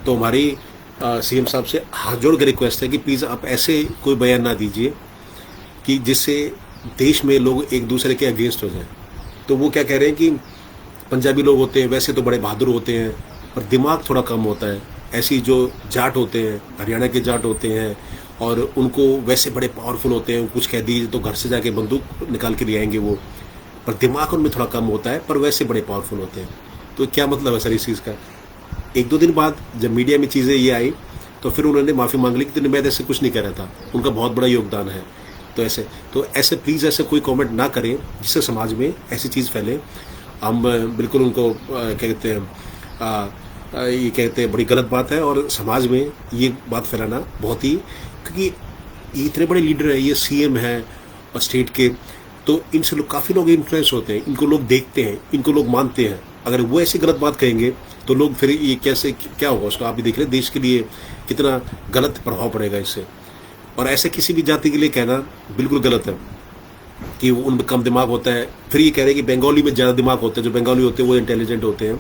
तो हमारी सीएम साहब से हाथ जोड़ के रिक्वेस्ट है कि प्लीज़ आप ऐसे कोई बयान ना दीजिए कि जिससे देश में लोग एक दूसरे के अगेंस्ट हो जाएं। तो वो क्या कह रहे हैं कि पंजाबी लोग होते हैं वैसे तो बड़े बहादुर होते हैं और दिमाग थोड़ा कम होता है, ऐसी जो जाट होते हैं, हरियाणा के जाट होते हैं, और उनको वैसे बड़े पावरफुल होते हैं, कुछ कह दीजिए तो घर से जाके बंदूक निकाल के ले आएंगे वो, पर दिमाग उनमें थोड़ा कम होता है, पर वैसे बड़े पावरफुल होते हैं। तो क्या मतलब है सर इस चीज़ का? 1-2 दिन बाद जब मीडिया में चीज़ें ये आई तो फिर उन्होंने माफ़ी मांग ली कि मैं ऐसे कुछ नहीं कह रहा था, उनका बहुत बड़ा योगदान है। तो ऐसे प्लीज़ ऐसे कोई कमेंट ना करें जिससे समाज में ऐसी चीज़ फैले। हम बिल्कुल उनको क्या कहते हैं, ये कहते हैं बड़ी गलत बात है, और समाज में ये बात फैलाना बहुत ही, क्योंकि ये इतने बड़े लीडर है, ये सीएम है और स्टेट के, तो इनसे लोग काफ़ी लोग इन्फ्लुएंस होते हैं, इनको लोग देखते हैं, इनको लोग मानते हैं। अगर वो ऐसी गलत बात कहेंगे तो लोग फिर ये कैसे क्या होगा उसका, आप भी देख रहे हैं देश के लिए कितना गलत प्रभाव पड़ेगा इससे। और ऐसे किसी भी जाति के लिए कहना बिल्कुल गलत है कि उनमें कम दिमाग होता है। फिर ये कह रहे हैं कि बंगाली में ज़्यादा दिमाग होता है, जो बंगाली होते हैं वो इंटेलिजेंट होते हैं,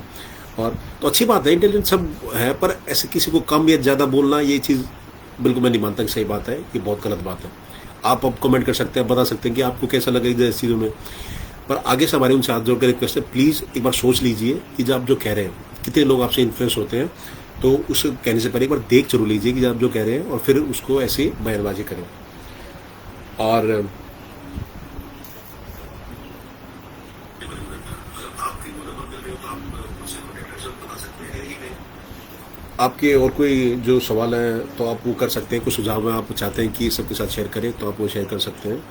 और तो अच्छी बात है, इंटेलिजेंट सब है, पर ऐसे किसी को कम या ज़्यादा बोलना, ये चीज़ बिल्कुल मैं नहीं मानता कि सही बात है, ये बहुत गलत बात है। आप अब कमेंट कर सकते हैं, बता सकते हैं कि आपको कैसा लगेगा इस चीज़ों में। पर आगे से हमारे उनसे हाथ जोड़ कर रिक्वेस्ट है, प्लीज़ एक बार सोच लीजिए कि जब आप जो कह रहे हैं, कितने लोग आपसे इन्फ्लुएंस होते हैं, तो उस कहने से पहले एक बार देख जरूर लीजिए कि आप जो कह रहे हैं, और फिर उसको ऐसे बयानबाजी करें। और आपके और कोई जो सवाल हैं तो आप वो कर सकते हैं, कुछ सुझाव आप चाहते हैं कि सबके साथ शेयर करें तो आप वो शेयर कर सकते हैं।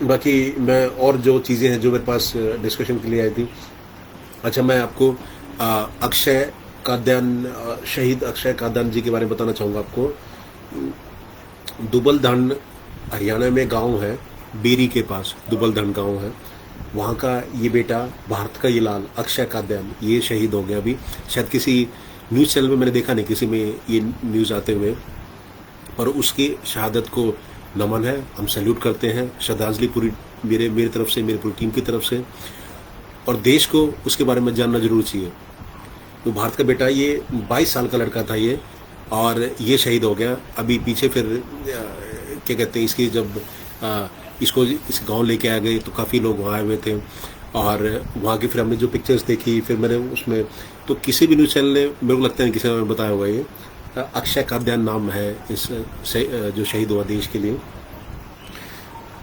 बाकी मैं और जो चीज़ें हैं जो मेरे पास डिस्कशन के लिए आई थी, अच्छा मैं आपको अक्षय काद्यान, शहीद अक्षय काद्यान जी के बारे में बताना चाहूँगा आपको। दुबलधान हरियाणा में गांव है, बेरी के पास दुबलधान गांव है, वहाँ का ये बेटा भारत का ये लाल अक्षय काद्यान ये शहीद हो गया। अभी शायद किसी न्यूज़ चैनल में मैंने देखा नहीं किसी में ये न्यूज़ आते हुए, और उसकी शहादत को नमन है, हम सैल्यूट करते हैं, श्रद्धांजलि पूरी मेरी तरफ से, मेरी पूरी टीम की तरफ से। और देश को उसके बारे में जानना जरूर चाहिए। तो भारत का बेटा, ये 22 साल का लड़का था ये, और ये शहीद हो गया। अभी पीछे फिर क्या कहते हैं इसकी, जब इसको इस गांव लेके आ गए तो काफ़ी लोग वहाँ आए हुए थे, और वहाँ की फिर हमने जो पिक्चर्स देखी, फिर मैंने उसमें तो किसी भी न्यूज़ चैनल ने, मेरे को लगता है किसी ने बताया होगा, ये अक्षय काद्यान नाम है इस जो शहीद हुआ देश के लिए।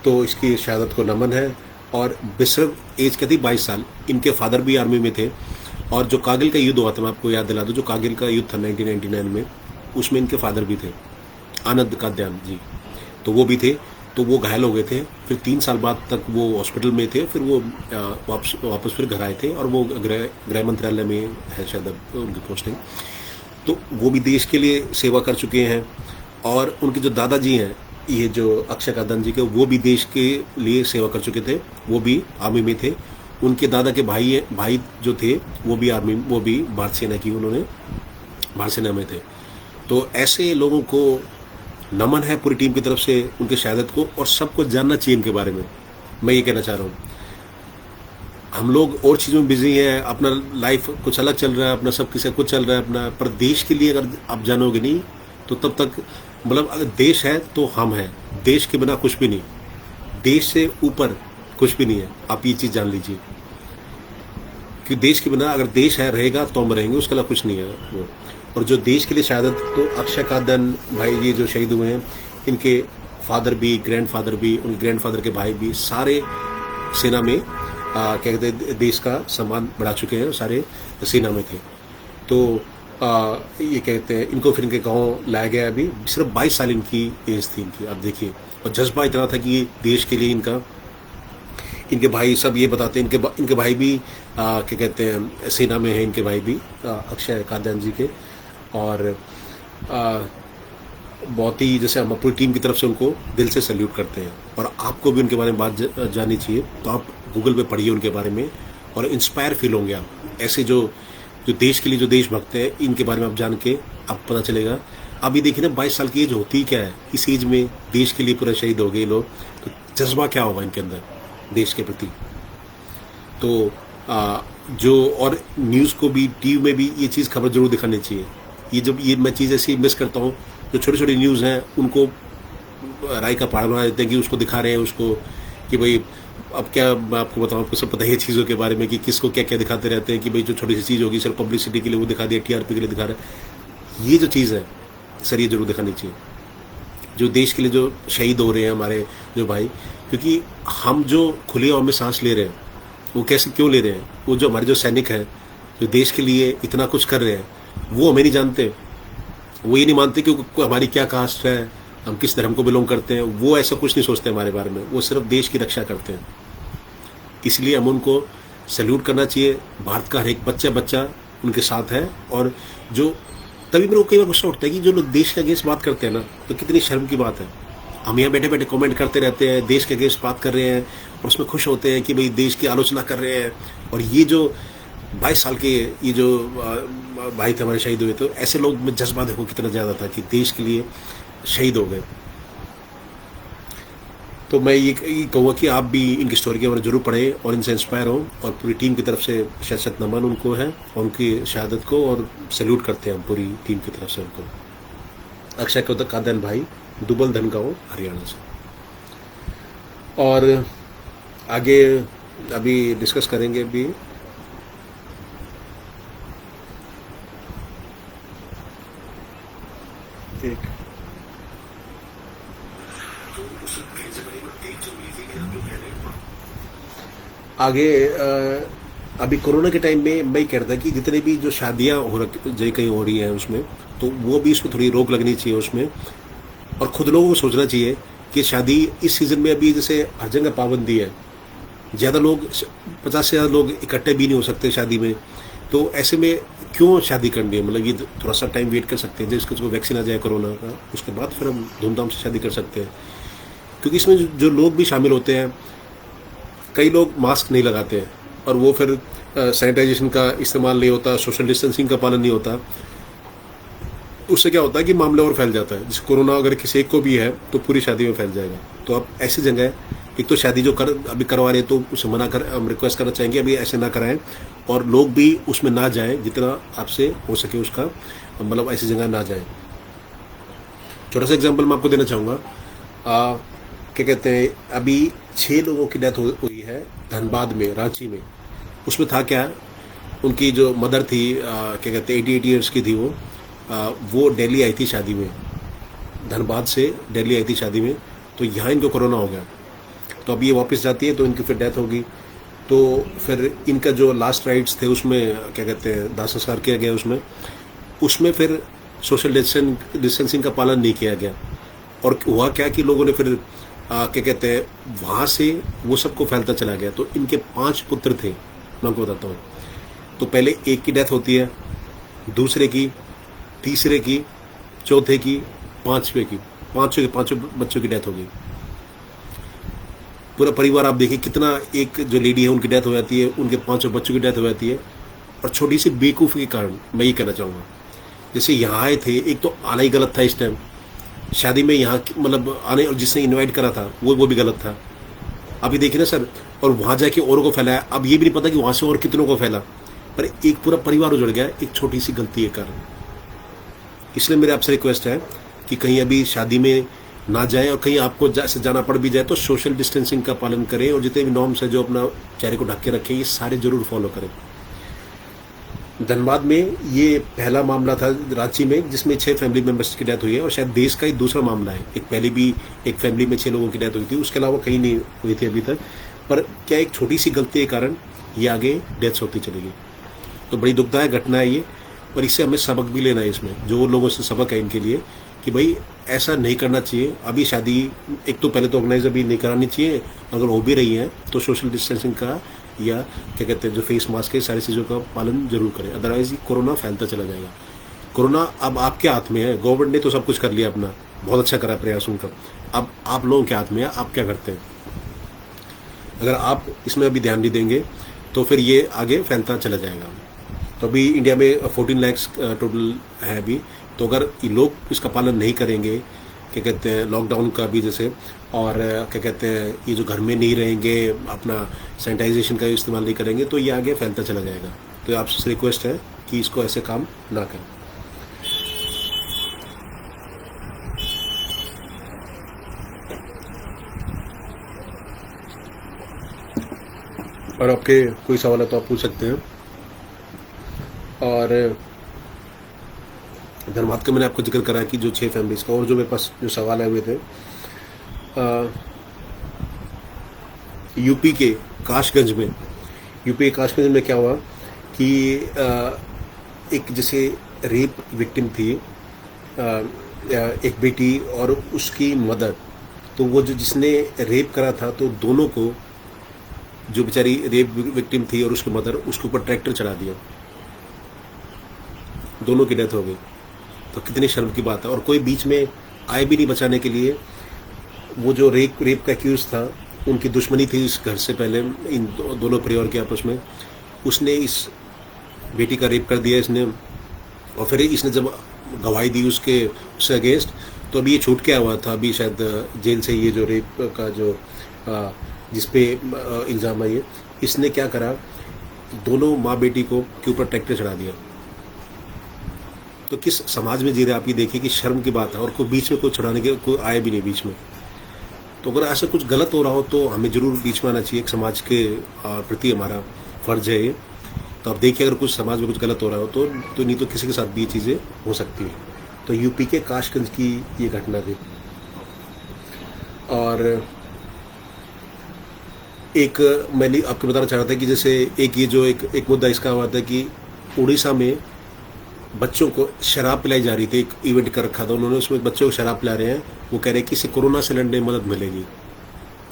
तो इसकी शहादत को नमन है। और बिसर एज क्या थी, 22 साल। इनके फादर भी आर्मी में थे, और जो कारगिल का युद्ध हुआ था, मैं आपको याद दिला दूं, जो कारगिल का युद्ध था 1999 में, उसमें इनके फादर भी थे, आनंद काद्यान जी, तो वो भी थे। तो वो घायल हो गए थे, फिर 3 साल बाद तक वो हॉस्पिटल में थे, फिर वो वापस फिर घर आए थे, और वो गृह मंत्रालय में है शायद उनकी पोस्टिंग। तो वो भी देश के लिए सेवा कर चुके हैं। और उनके जो दादाजी हैं, ये जो अक्षय काद्यान जी के, वो भी देश के लिए सेवा कर चुके थे, वो भी आर्मी में थे। उनके दादा के भाई जो थे वो भी भारत सेना की, उन्होंने भारत सेना में थे। तो ऐसे लोगों को नमन है पूरी टीम की तरफ से, उनके शहादत को, और सबको जानना चाहिए इनके बारे में। मैं ये कहना चाह रहा हूँ, हम लोग और चीज़ों में बिजी हैं, अपना लाइफ कुछ अलग चल रहा है, अपना सब किसी कुछ चल रहा है अपना, पर देश के लिए अगर आप जानोगे नहीं तो तब तक, मतलब अगर देश है तो हम हैं, देश के बिना कुछ भी नहीं, देश से ऊपर कुछ भी नहीं है, आप ये चीज़ जान लीजिए। कि देश के बिना, अगर देश है रहेगा तो हम रहेंगे, उसके अलावा कुछ नहीं है वो। और जो देश के लिए शहादत, तो अक्षय काद्यान भाई ये जो शहीद हुए हैं, इनके फादर भी, ग्रैंडफादर भी, उनके ग्रैंडफादर के भाई भी, सारे सेना में क्या कहते हैं, देश का सम्मान बढ़ा चुके हैं, सारे सेना में थे। तो ये कहते हैं, इनको फिर इनके गांव लाया गया। अभी सिर्फ 22 साल इनकी एज थी इनकी, आप देखिए। और जज्बा इतना था कि देश के लिए इनके भाई सब ये बताते हैं, इनके भाई भी क्या कहते हैं सेना में है, इनके भाई भी अक्षय काद्यान जी के। और बहुत ही, जैसे हम अपनी टीम की तरफ से उनको दिल से सैल्यूट करते हैं। और आपको भी उनके बारे में बात जाननी चाहिए, तो आप गूगल पे पढ़िए उनके बारे में, और इंस्पायर फील होंगे आप। ऐसे जो देश के लिए जो देशभक्त है, इनके बारे में आप जान के आपको पता चलेगा। अभी देखिए ना, 22 साल की एज होती क्या है, इस एज में देश के लिए पूरा शहीद हो गए लोग, तो जज्बा क्या होगा इनके अंदर देश के प्रति। तो जो और न्यूज़ को भी, टीवी में भी ये चीज़ खबर जरूर दिखानी चाहिए। ये मैं चीज़ ऐसी मिस करता हूँ, जो छोटी छोटी न्यूज़ हैं उनको राय का पहाड़ बना देते हैं, कि उसको दिखा रहे हैं उसको, कि भाई अब क्या मैं आपको बताऊँ, आपको सब पता है चीज़ों के बारे में, कि किसको क्या क्या दिखाते रहते हैं, कि भाई जो छोटी सी चीज़ होगी सिर्फ पब्लिसिटी के लिए वो दिखा दिया, टीआरपी के लिए दिखा रहे हैं। ये जो चीज़ है सर, ये जरूर दिखानी चाहिए, जो देश के लिए जो शहीद हो रहे हैं हमारे जो भाई। क्योंकि हम जो खुली हवा में सांस ले रहे हैं, वो कैसे क्यों ले रहे हैं, वो जो हमारे जो सैनिक हैं, जो देश के लिए इतना कुछ कर रहे हैं, वो हमें नहीं जानते। वो ये नहीं मानते कि हमारी क्या कास्ट है, हम किस धर्म को बिलोंग करते हैं, वो ऐसा कुछ नहीं सोचते हमारे बारे में, वो सिर्फ देश की रक्षा करते हैं। इसलिए हम उनको सैल्यूट करना चाहिए। भारत का हर एक बच्चा बच्चा उनके साथ है। और जो तभी मेरे को कई बार गुस्सा उठता है कि जो लोग देश के अगेंस्ट बात करते हैं ना, तो कितनी शर्म की बात है। हम यहाँ बैठे बैठे कमेंट करते रहते हैं, देश के अगेंस्ट बात कर रहे हैं और उसमें खुश होते हैं कि भाई देश की आलोचना कर रहे हैं। और ये जो 22 साल के ये जो भाई थे हमारे शहीद हुए, तो ऐसे लोग में जज्बा देखो कितना ज़्यादा था कि देश के लिए शहीद हो गए। तो मैं ये कहूँगा कि आप भी इनकी स्टोरी के बारे में जरूर पढ़ें और इनसे इंस्पायर हो। और पूरी टीम की तरफ से शत नमन उनको है और उनकी शहादत को, और सैल्यूट करते हैं हम पूरी टीम की तरफ से उनको। अक्षय कादन भाई, दुबल धनगांव, हरियाणा से। और आगे अभी डिस्कस करेंगे भी। एक आगे अभी कोरोना के टाइम में मैं कह रहा था कि जितने भी जो शादियां कहीं हो रही हैं उसमें, तो वो भी उसको थोड़ी रोक लगनी चाहिए उसमें। और खुद लोगों को सोचना चाहिए कि शादी इस सीजन में अभी जैसे हर जगह पाबंदी है, ज़्यादा लोग 50 से ज़्यादा लोग इकट्ठे भी नहीं हो सकते शादी में। तो ऐसे में क्यों शादी करनी है? मतलब ये थोड़ा सा टाइम वेट कर सकते हैं, जिसको वैक्सीन आ जाए कोरोना का, उसके बाद फिर हम धूमधाम से शादी कर सकते हैं। क्योंकि इसमें जो लोग भी शामिल होते हैं, कई लोग मास्क नहीं लगाते हैं और वो फिर सैनिटाइजेशन का इस्तेमाल नहीं होता, सोशल डिस्टेंसिंग का पालन नहीं होता। उससे क्या होता है कि मामला और फैल जाता है। जिस कोरोना अगर किसी एक को भी है तो पूरी शादी में फैल जाएगा। तो आप ऐसी जगह एक तो शादी जो अभी करवा रहे हैं तो उसे हम रिक्वेस्ट करना चाहेंगे अभी ऐसे ना कराएं, और लोग भी उसमें ना जाएं, जितना आपसे हो सके उसका मतलब ऐसी जगह ना जाएं। छोटा सा एग्जांपल मैं आपको देना चाहूँगा। क्या कहते हैं, अभी 6 लोगों की डेथ हुई है धनबाद में, रांची में। उसमें था क्या, उनकी जो मदर थी क्या कहते हैं 88 ईयर्स की थी, वो दिल्ली आई थी शादी में, धनबाद से दिल्ली आई थी शादी में। तो यहाँ इनको कोरोना हो गया, तो अब ये वापस जाती है तो इनकी फिर डेथ होगी। तो फिर इनका जो लास्ट राइट्स थे उसमें क्या कहते हैं दाह संस्कार किया गया, उसमें फिर सोशल डिस्टेंसिंग का पालन नहीं किया गया। और हुआ क्या कि लोगों ने फिर क्या कहते हैं वहाँ से वो सबको फैलता चला गया। तो इनके 5 पुत्र थे, मैं आपको बताता हूँ। तो पहले एक की डेथ होती है, दूसरे की, तीसरे की, चौथे की, पांचवे की, पांचों बच्चों की डेथ हो गई। पूरा परिवार आप देखिए कितना, एक जो लेडी है उनकी डेथ हो जाती है, उनके 5 बच्चों की डेथ हो जाती है। और छोटी सी बेवकूफ़ी के कारण मैं ये कहना चाहूँगा, जैसे यहाँ आए थे, एक तो आना ही गलत था इस टाइम शादी में, यहाँ मतलब आने, और जिसने इनवाइट करा था वो भी गलत था। अभी देखिए ना सर, और वहाँ जाके औरों को फैलाया। अब ये भी नहीं पता कि वहाँ से और कितनों को फैला, पर एक पूरा परिवार उजड़ गया एक छोटी सी गलती के कारण। इसलिए मेरे आपसे रिक्वेस्ट है कि कहीं अभी शादी में ना जाएं, और कहीं आपको जाना पड़ भी जाए तो सोशल डिस्टेंसिंग का पालन करें, और जितने भी नॉर्म्स है जो अपना चेहरे को ढक के रखें, ये सारे जरूर फॉलो करें। धनबाद में ये पहला मामला था रांची में, जिसमें 6 फैमिली मेंबर्स की डेथ हुई है, और शायद देश का ही दूसरा मामला है। एक पहले भी एक फैमिली में 6 लोगों की डेथ हुई थी, उसके अलावा कहीं नहीं हुई थी अभी तक। पर क्या एक छोटी सी गलती के कारण ये आगे डेथ्स होती चली गई। तो बड़ी दुखदायक घटना है ये, और इससे हमें सबक भी लेना है इसमें, जो लोगों से सबक है इनके लिए, कि भाई ऐसा नहीं करना चाहिए। अभी शादी एक तो पहले तो ऑर्गेनाइज अभी नहीं करानी चाहिए, अगर हो भी रही है तो सोशल डिस्टेंसिंग का या क्या कहते हैं जो फेस मास्क है, सारी चीज़ों का पालन जरूर करें, अदरवाइज कोरोना फैलता चला जाएगा। कोरोना अब आपके हाथ में है, गवर्नमेंट ने तो सब कुछ कर लिया अपना, बहुत अच्छा करा प्रयास उनका। अब आप लोगों के हाथ में है, आप क्या करते हैं। अगर आप इसमें अभी ध्यान नहीं देंगे तो फिर ये आगे फैलता चला जाएगा। तो अभी इंडिया में 14 लाख टोटल है अभी। तो अगर ये लोग इसका पालन नहीं करेंगे, क्या कहते हैं लॉकडाउन का भी जैसे, और क्या कहते हैं ये जो घर में नहीं रहेंगे, अपना सैनिटाइजेशन का इस्तेमाल नहीं करेंगे, तो ये आगे फैलता चला जाएगा। तो आपसे रिक्वेस्ट है कि इसको ऐसे काम ना करें। और आपके कोई सवाल है तो आप पूछ सकते हैं। और धनबाद का मैंने आपको जिक्र करा कि जो 6 फैमिलीज का, और जो मेरे पास जो सवाल आए हुए थे यूपी के काशगंज में क्या हुआ कि एक जैसे रेप विक्टिम थी, एक बेटी और उसकी मदर, तो वो जो जिसने रेप करा था, तो दोनों को, जो बेचारी रेप विक्टिम थी और उसकी मदर, उसके ऊपर ट्रैक्टर चढ़ा दिया, दोनों की डेथ हो गई। तो कितनी शर्म की बात है। और कोई बीच में आए भी नहीं बचाने के लिए। वो जो रेप का एक्यूज था, उनकी दुश्मनी थी इस घर से पहले, इन दोनों परिवार के आपस में। उसने इस बेटी का रेप कर दिया इसने, और फिर इसने जब गवाही दी उससे अगेंस्ट, तो अभी ये छूट के आया हुआ था अभी शायद जेल से, ये जो रेप का जो जिस पे इल्ज़ाम है, ये इसने क्या करा, दोनों माँ बेटी को के ऊपर ट्रैक्टर चढ़ा दिया। तो किस समाज में जी रहे आप, ये देखिए कि शर्म की बात है। और कोई बीच में कोई छुड़ाने के कोई आए भी नहीं बीच में। तो अगर ऐसा कुछ गलत हो रहा हो तो हमें जरूर बीच में आना चाहिए, एक समाज के प्रति हमारा फर्ज है ये। तो आप देखिए अगर कुछ समाज में कुछ गलत हो रहा हो तो नहीं तो किसी के साथ भी ये चीज़ें हो सकती हैं। तो यूपी के काशगंज की ये घटना थी। और एक मैंने आपको बताना चाह रहा था कि जैसे एक ये जो एक मुद्दा इसका हुआ था कि उड़ीसा में बच्चों को शराब पिलाई जा रही थी। एक इवेंट कर रखा था उन्होंने, उसमें बच्चों को शराब पिला रहे हैं। वो कह रहे हैं कि इससे कोरोना से लड़ने में मदद मिलेगी।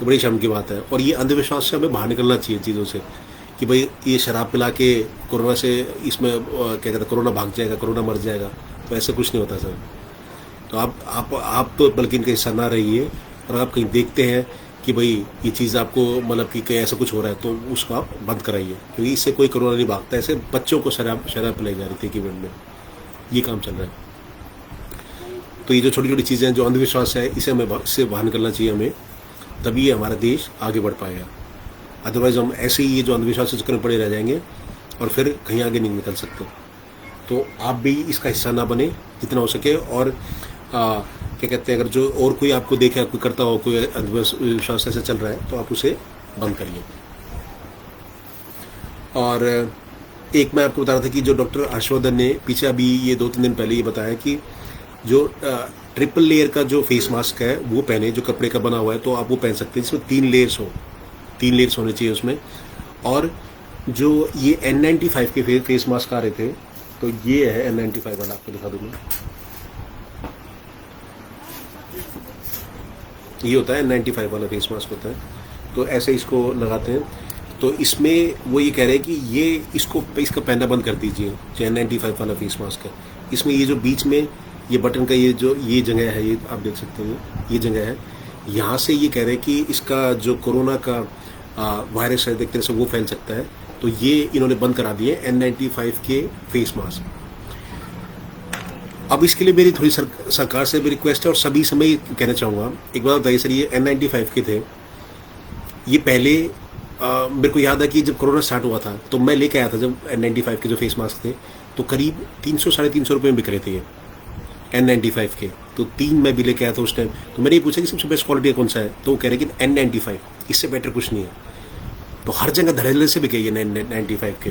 तो बड़ी शर्म की बात है। और ये अंधविश्वास से हमें बाहर निकलना चाहिए चीज़ों से, कि भाई ये शराब पिला के कोरोना से, इसमें क्या कहते हैं, कोरोना भाग जाएगा, कोरोना मर जाएगा। तो ऐसे कुछ नहीं होता सर। तो आप तो बल्कि इनका हिस्सा ना रहिए। और आप कहीं देखते हैं कि भाई ये चीज़ आपको मतलब कि कहीं ऐसा कुछ हो रहा है, तो उसको आप बंद कराइए, क्योंकि इससे कोई कोरोना नहीं भागता। ऐसे बच्चों को शराब पिलाई जा रही थी इवेंट में, ये काम चल रहा है। तो ये जो छोटी छोटी चीज़ें हैं, जो अंधविश्वास है, इसे हमें इससे बाहर निकलना चाहिए हमें, तभी हमारा देश आगे बढ़ पाएगा। अदरवाइज हम ऐसे ही ये जो अंधविश्वास के चक्कर में पड़े रह जाएंगे और फिर कहीं आगे नहीं निकल सकते। तो आप भी इसका हिस्सा ना बने जितना हो सके। और क्या कहते हैं, अगर जो और कोई आपको देखे, कोई करता हो, कोई अंधविश्वास ऐसे चल रहा है, तो आप उसे बंद करिए। और एक मैं आपको बता रहा था कि जो डॉक्टर हर्षवर्धन ने पीछे अभी ये 2-3 दिन पहले ये बताया कि जो ट्रिपल लेयर का जो फेस मास्क है वो पहने, जो कपड़े का बना हुआ है, तो आप वो पहन सकते हैं जिसमें 3 लेयर्स हो, 3 लेयर्स होने चाहिए उसमें। और जो ये N95 के फेस मास्क आ रहे थे, तो ये है N95 वाला, आपको दिखा दूँ मैं। ये होता है N95 वाला फेस मास्क होता है। तो ऐसे इसको लगाते हैं। तो इसमें वो ये कह रहे हैं कि इसका पहनना बंद कर दीजिए, जो N95 वाला फेस मास्क है। इसमें ये जो बीच में ये बटन का ये जगह है, ये आप देख सकते हैं, ये जगह है, यहाँ से ये कह रहे हैं कि इसका जो कोरोना का वायरस है, देखते से वो फैल सकता है। तो ये इन्होंने बंद करा दिए N95 के फेस मास्क। अब इसके लिए मेरी थोड़ी सरकार से भी रिक्वेस्ट है, और सभी से मैं कहना चाहूँगा, एक बार बताइए सर, ये N95 के थे, ये पहले मेरे को याद है कि जब कोरोना स्टार्ट हुआ था तो मैं लेके आया था, जब N95 के जो फेस मास्क थे, तो करीब 300-350 रुपये में बिक रहे थे ये N95 के। तो 3 मैं भी लेके आया था उस टाइम। तो मैंने ये पूछा कि सबसे बेस्ट क्वालिटी कौन सा है, तो वो कह रहे कि N95, इससे बेटर कुछ नहीं है। तो हर जगह धड़ल्ले से बिके ये N95 के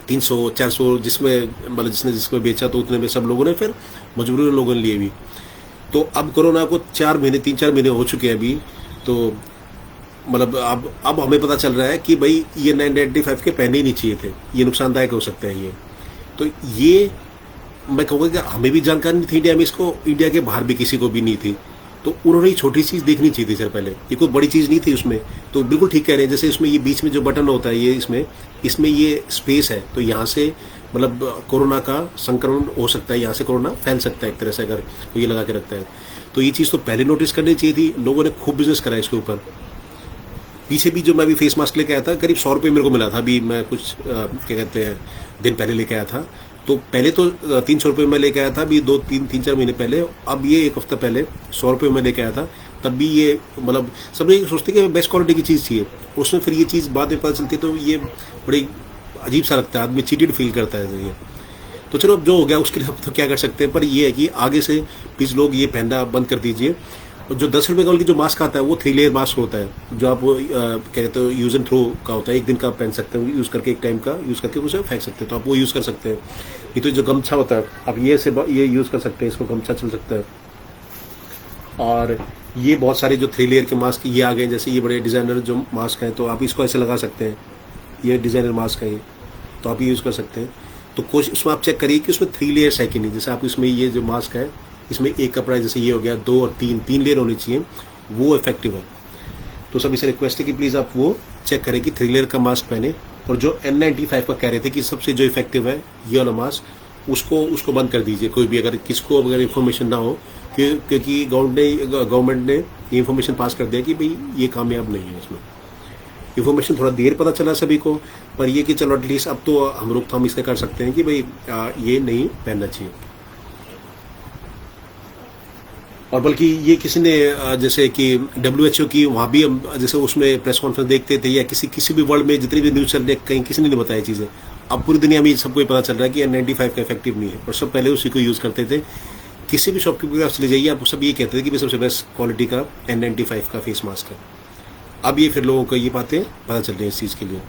300-400, जिसमें मतलब जिसको बेचा तो उतने में सब लोगों ने फिर मजबूरी लोगों ने लिए भी। तो अब कोरोना को 3-4 महीने हो चुके हैं अभी। तो मतलब अब हमें पता चल रहा है कि भाई ये N95 के पहने ही नहीं चाहिए थे, ये नुकसानदायक हो सकते हैं ये। तो ये मैं कहूँगा कि हमें भी जानकारी नहीं थी इंडिया में, इसको इंडिया के बाहर भी किसी को भी नहीं थी। तो उन्होंने ये छोटी चीज़ देखनी चाहिए थी सर पहले, ये कोई बड़ी चीज़ नहीं थी उसमें। तो बिल्कुल ठीक कह रहे हैं, जैसे इसमें ये बीच में जो बटन होता है, ये इसमें ये स्पेस है, तो यहाँ से मतलब कोरोना का संक्रमण हो सकता है, यहाँ से कोरोना फैल सकता है एक तरह से, अगर ये लगा के रखता है। तो ये चीज़ तो पहले नोटिस करनी चाहिए थी। लोगों ने खूब बिजनेस करा इसके ऊपर। पीछे भी जो मैं भी फेस मास्क लेके आया था, करीब 100 रुपये मेरे को मिला था। अभी मैं कुछ क्या कहते हैं दिन पहले लेके आया था। तो पहले तो 300 रुपये में लेके आया था, अभी 2-3-4 महीने पहले। अब ये 1 हफ्ता पहले 100 रुपये में लेके आया था। तब भी ये मतलब सब ये सोचते कि बेस्ट क्वालिटी की चीज़ चाहिए, उसमें फिर ये चीज़ बाद में पता चलती है, तो ये बड़ी अजीब सा लगता है, आदमी चीटेड फील करता है ये। तो चलो अब जो हो गया उसके लिए अब तो क्या कर सकते हैं। पर ये है कि आगे से प्लीज़ लोग ये पहनना बंद कर दीजिए। और जो 10 रुपये का जो मास्क आता है वो 3 लेयर मास्क होता है, जो आप कहते हो यूज़ एंड थ्रो का होता है। एक दिन का आप पहन सकते हैं, यूज़ करके, एक टाइम का यूज़ करके उसे फेंक सकते हैं, तो आप वो यूज़ कर सकते हैं। ये तो जो गमछा होता है, आप ये यूज़ कर सकते हैं, इसको गमछा चल सकता है। और ये बहुत सारे जो 3 लेयर के मास्क ये आ गए, जैसे ये बड़े डिज़ाइनर जो मास्क हैं, तो आप इसको ऐसे लगा सकते हैं। ये डिज़ाइनर मास्क है ये, तो आप ये यूज़ कर सकते हैं। तो कोशिश उसमें आप चेक करिए कि उसमें 3 लेयर्स है कि नहीं। जैसे आप इसमें ये जो मास्क है इसमें एक कपड़ा जैसे ये हो गया, 2 और 3 लेयर होनी चाहिए, वो इफेक्टिव है। तो सब इसे रिक्वेस्ट है कि प्लीज़ आप वो चेक करें कि 3 लेयर का मास्क पहने। और जो N95 का कह रहे थे कि सबसे जो इफेक्टिव है ये वाला मास्क, उसको बंद कर दीजिए। कोई भी अगर किसको अगर इन्फॉर्मेशन ना हो, क्योंकि गवर्नमेंट ने ये इन्फॉर्मेशन पास कर दिया कि भाई ये कामयाब नहीं है। इसमें इन्फॉर्मेशन थोड़ा देर पता चला सभी को, पर ये कि चलो एटलीस्ट अब तो हम रोकथाम इससे कर सकते हैं कि भाई ये नहीं पहनना चाहिए। और बल्कि ये किसी ने जैसे कि WHO की वहाँ भी हम जैसे उसमें प्रेस कॉन्फ्रेंस देखते थे, या किसी भी वर्ल्ड में जितनी भी न्यूज़ चल रही है, कहीं किसी ने नहीं बताया चीज़ें। अब पूरी दुनिया में सबको पता चल रहा है कि N95 का इफेक्टिव नहीं है, और सब पहले उसी को यूज़ करते थे। किसी भी शॉपकीपर के पास चले जाइए, आप सब ये कहते थे कि सबसे बेस्ट क्वालिटी का N95 का फेस मास्क है। अब ये फिर लोगों को ये बातें पता चल रही है इस चीज़ के लिए।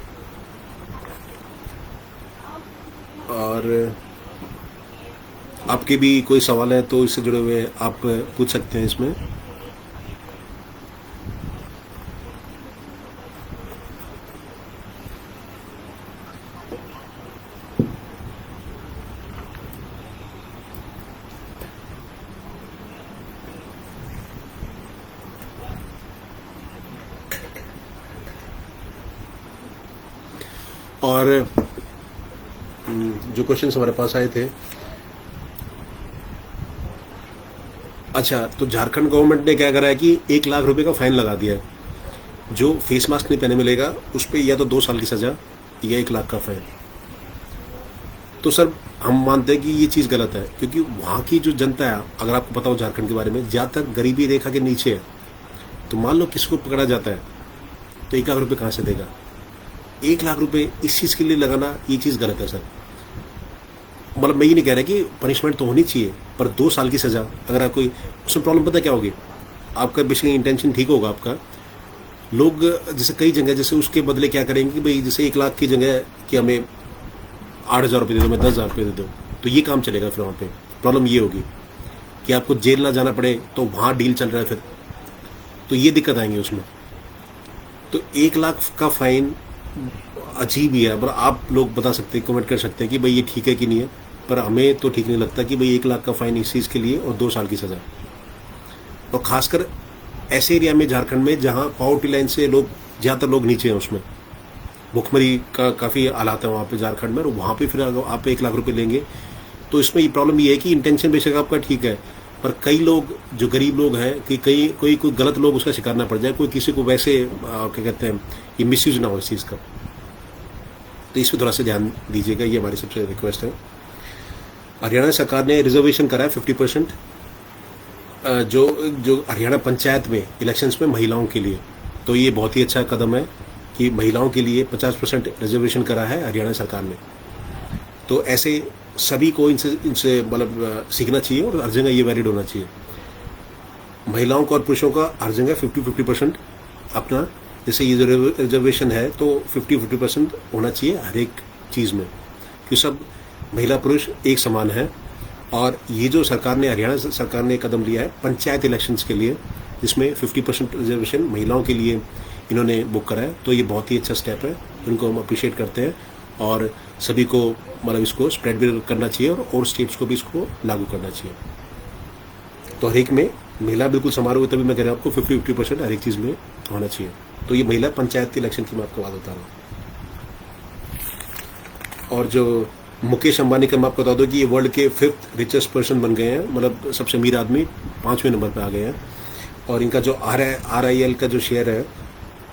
और आपके भी कोई सवाल है तो इससे जुड़े हुए आप पूछ सकते हैं इसमें। और जो क्वेश्चंस हमारे पास आए थे, अच्छा, तो झारखंड गवर्नमेंट ने क्या करा है कि 1 लाख रुपए का फाइन लगा दिया है। जो फेस मास्क नहीं पहने मिलेगा उस पर या तो 2 साल की सजा या 1 लाख का फाइन। तो सर हम मानते हैं कि ये चीज़ गलत है, क्योंकि वहाँ की जो जनता है, अगर आपको पता हो झारखंड के बारे में, ज़्यादातर गरीबी रेखा के नीचे है। तो मान लो किसको पकड़ा जाता है तो 1 लाख रुपये कहाँ से देगा? 1 लाख रुपये इस चीज़ के लिए लगाना, ये चीज़ गलत है सर। मतलब मैं ये नहीं कह रहा कि पनिशमेंट तो होनी चाहिए, पर 2 साल की सज़ा अगर आप कोई, उसमें प्रॉब्लम पता क्या होगी, आपका बेसिकली इंटेंशन ठीक होगा आपका। लोग जैसे कई जगह जैसे उसके बदले क्या करेंगे कि भाई जैसे 1 लाख की जगह कि हमें 8,000 रुपये दे दो, मैं 10,000 रुपये दे दो, तो ये काम चलेगा। फिर वहाँ पे प्रॉब्लम ये होगी कि आपको जेल ना जाना पड़े, तो वहाँ डील चल रहा है फिर, तो ये दिक्कत आएंगी उसमें। तो 1 लाख का फाइन अजीब ही है, पर आप लोग बता सकते हैं, कमेंट कर सकते हैं कि भाई ये ठीक है कि नहीं है। पर हमें तो ठीक नहीं लगता कि भाई 1 लाख का फाइन इस चीज़ के लिए और 2 साल की सज़ा, और ख़ासकर ऐसे एरिया में झारखंड में जहाँ पॉवर्टी लाइन से लोग ज़्यादातर लोग नीचे हैं, उसमें भुखमरी का काफ़ी हालात है वहाँ पे झारखंड में। और वहाँ पे फिर अगर आप 1 लाख रुपए लेंगे तो इसमें ये प्रॉब्लम ये है कि इंटेंशन बेशक आपका ठीक है, पर कई लोग जो गरीब लोग हैं कि कोई गलत लोग उसका शिकार ना पड़ जाए, कोई किसी को वैसे क्या कहते हैं, ये मिसयूज ना हो इस चीज़ का। तो इस पर थोड़ा सा ध्यान दीजिएगा, ये हमारी सबसे रिक्वेस्ट है। हरियाणा सरकार ने रिजर्वेशन करा है 50% जो हरियाणा पंचायत में इलेक्शंस में महिलाओं के लिए। तो ये बहुत ही अच्छा कदम है कि महिलाओं के लिए 50% रिजर्वेशन करा है हरियाणा सरकार ने। तो ऐसे सभी को इनसे मतलब सीखना चाहिए, और हर जगह ये वैलिड होना चाहिए। महिलाओं का और पुरुषों का हर जगह 50-50% अपना, जैसे ये जो रिजर्वेशन है तो 50-50% होना चाहिए हर एक चीज़ में, कि सब महिला पुरुष एक समान है। और ये जो सरकार ने, हरियाणा सरकार ने कदम लिया है पंचायत इलेक्शंस के लिए, जिसमें 50% रिजर्वेशन महिलाओं के लिए इन्होंने बुक करा है, तो ये बहुत ही अच्छा स्टेप है, उनको हम अप्रिशिएट करते हैं। और सभी को मतलब इसको स्प्रेड भी करना चाहिए, और स्टेट्स को भी इसको लागू करना चाहिए। तो हर एक में महिला बिल्कुल समान हो, तभी मैं कह रहा हूँ आपको 50-50% हर एक चीज़ में होना चाहिए। तो ये महिला पंचायत इलेक्शन की मैं आपको बात बता रहा हूँ। और जो मुकेश अंबानी का मैं आपको बता दूं कि ये वर्ल्ड के 5th रिचेस्ट पर्सन बन गए हैं, मतलब सबसे अमीर आदमी 5वें नंबर पे आ गए हैं। और इनका जो RIL का जो शेयर है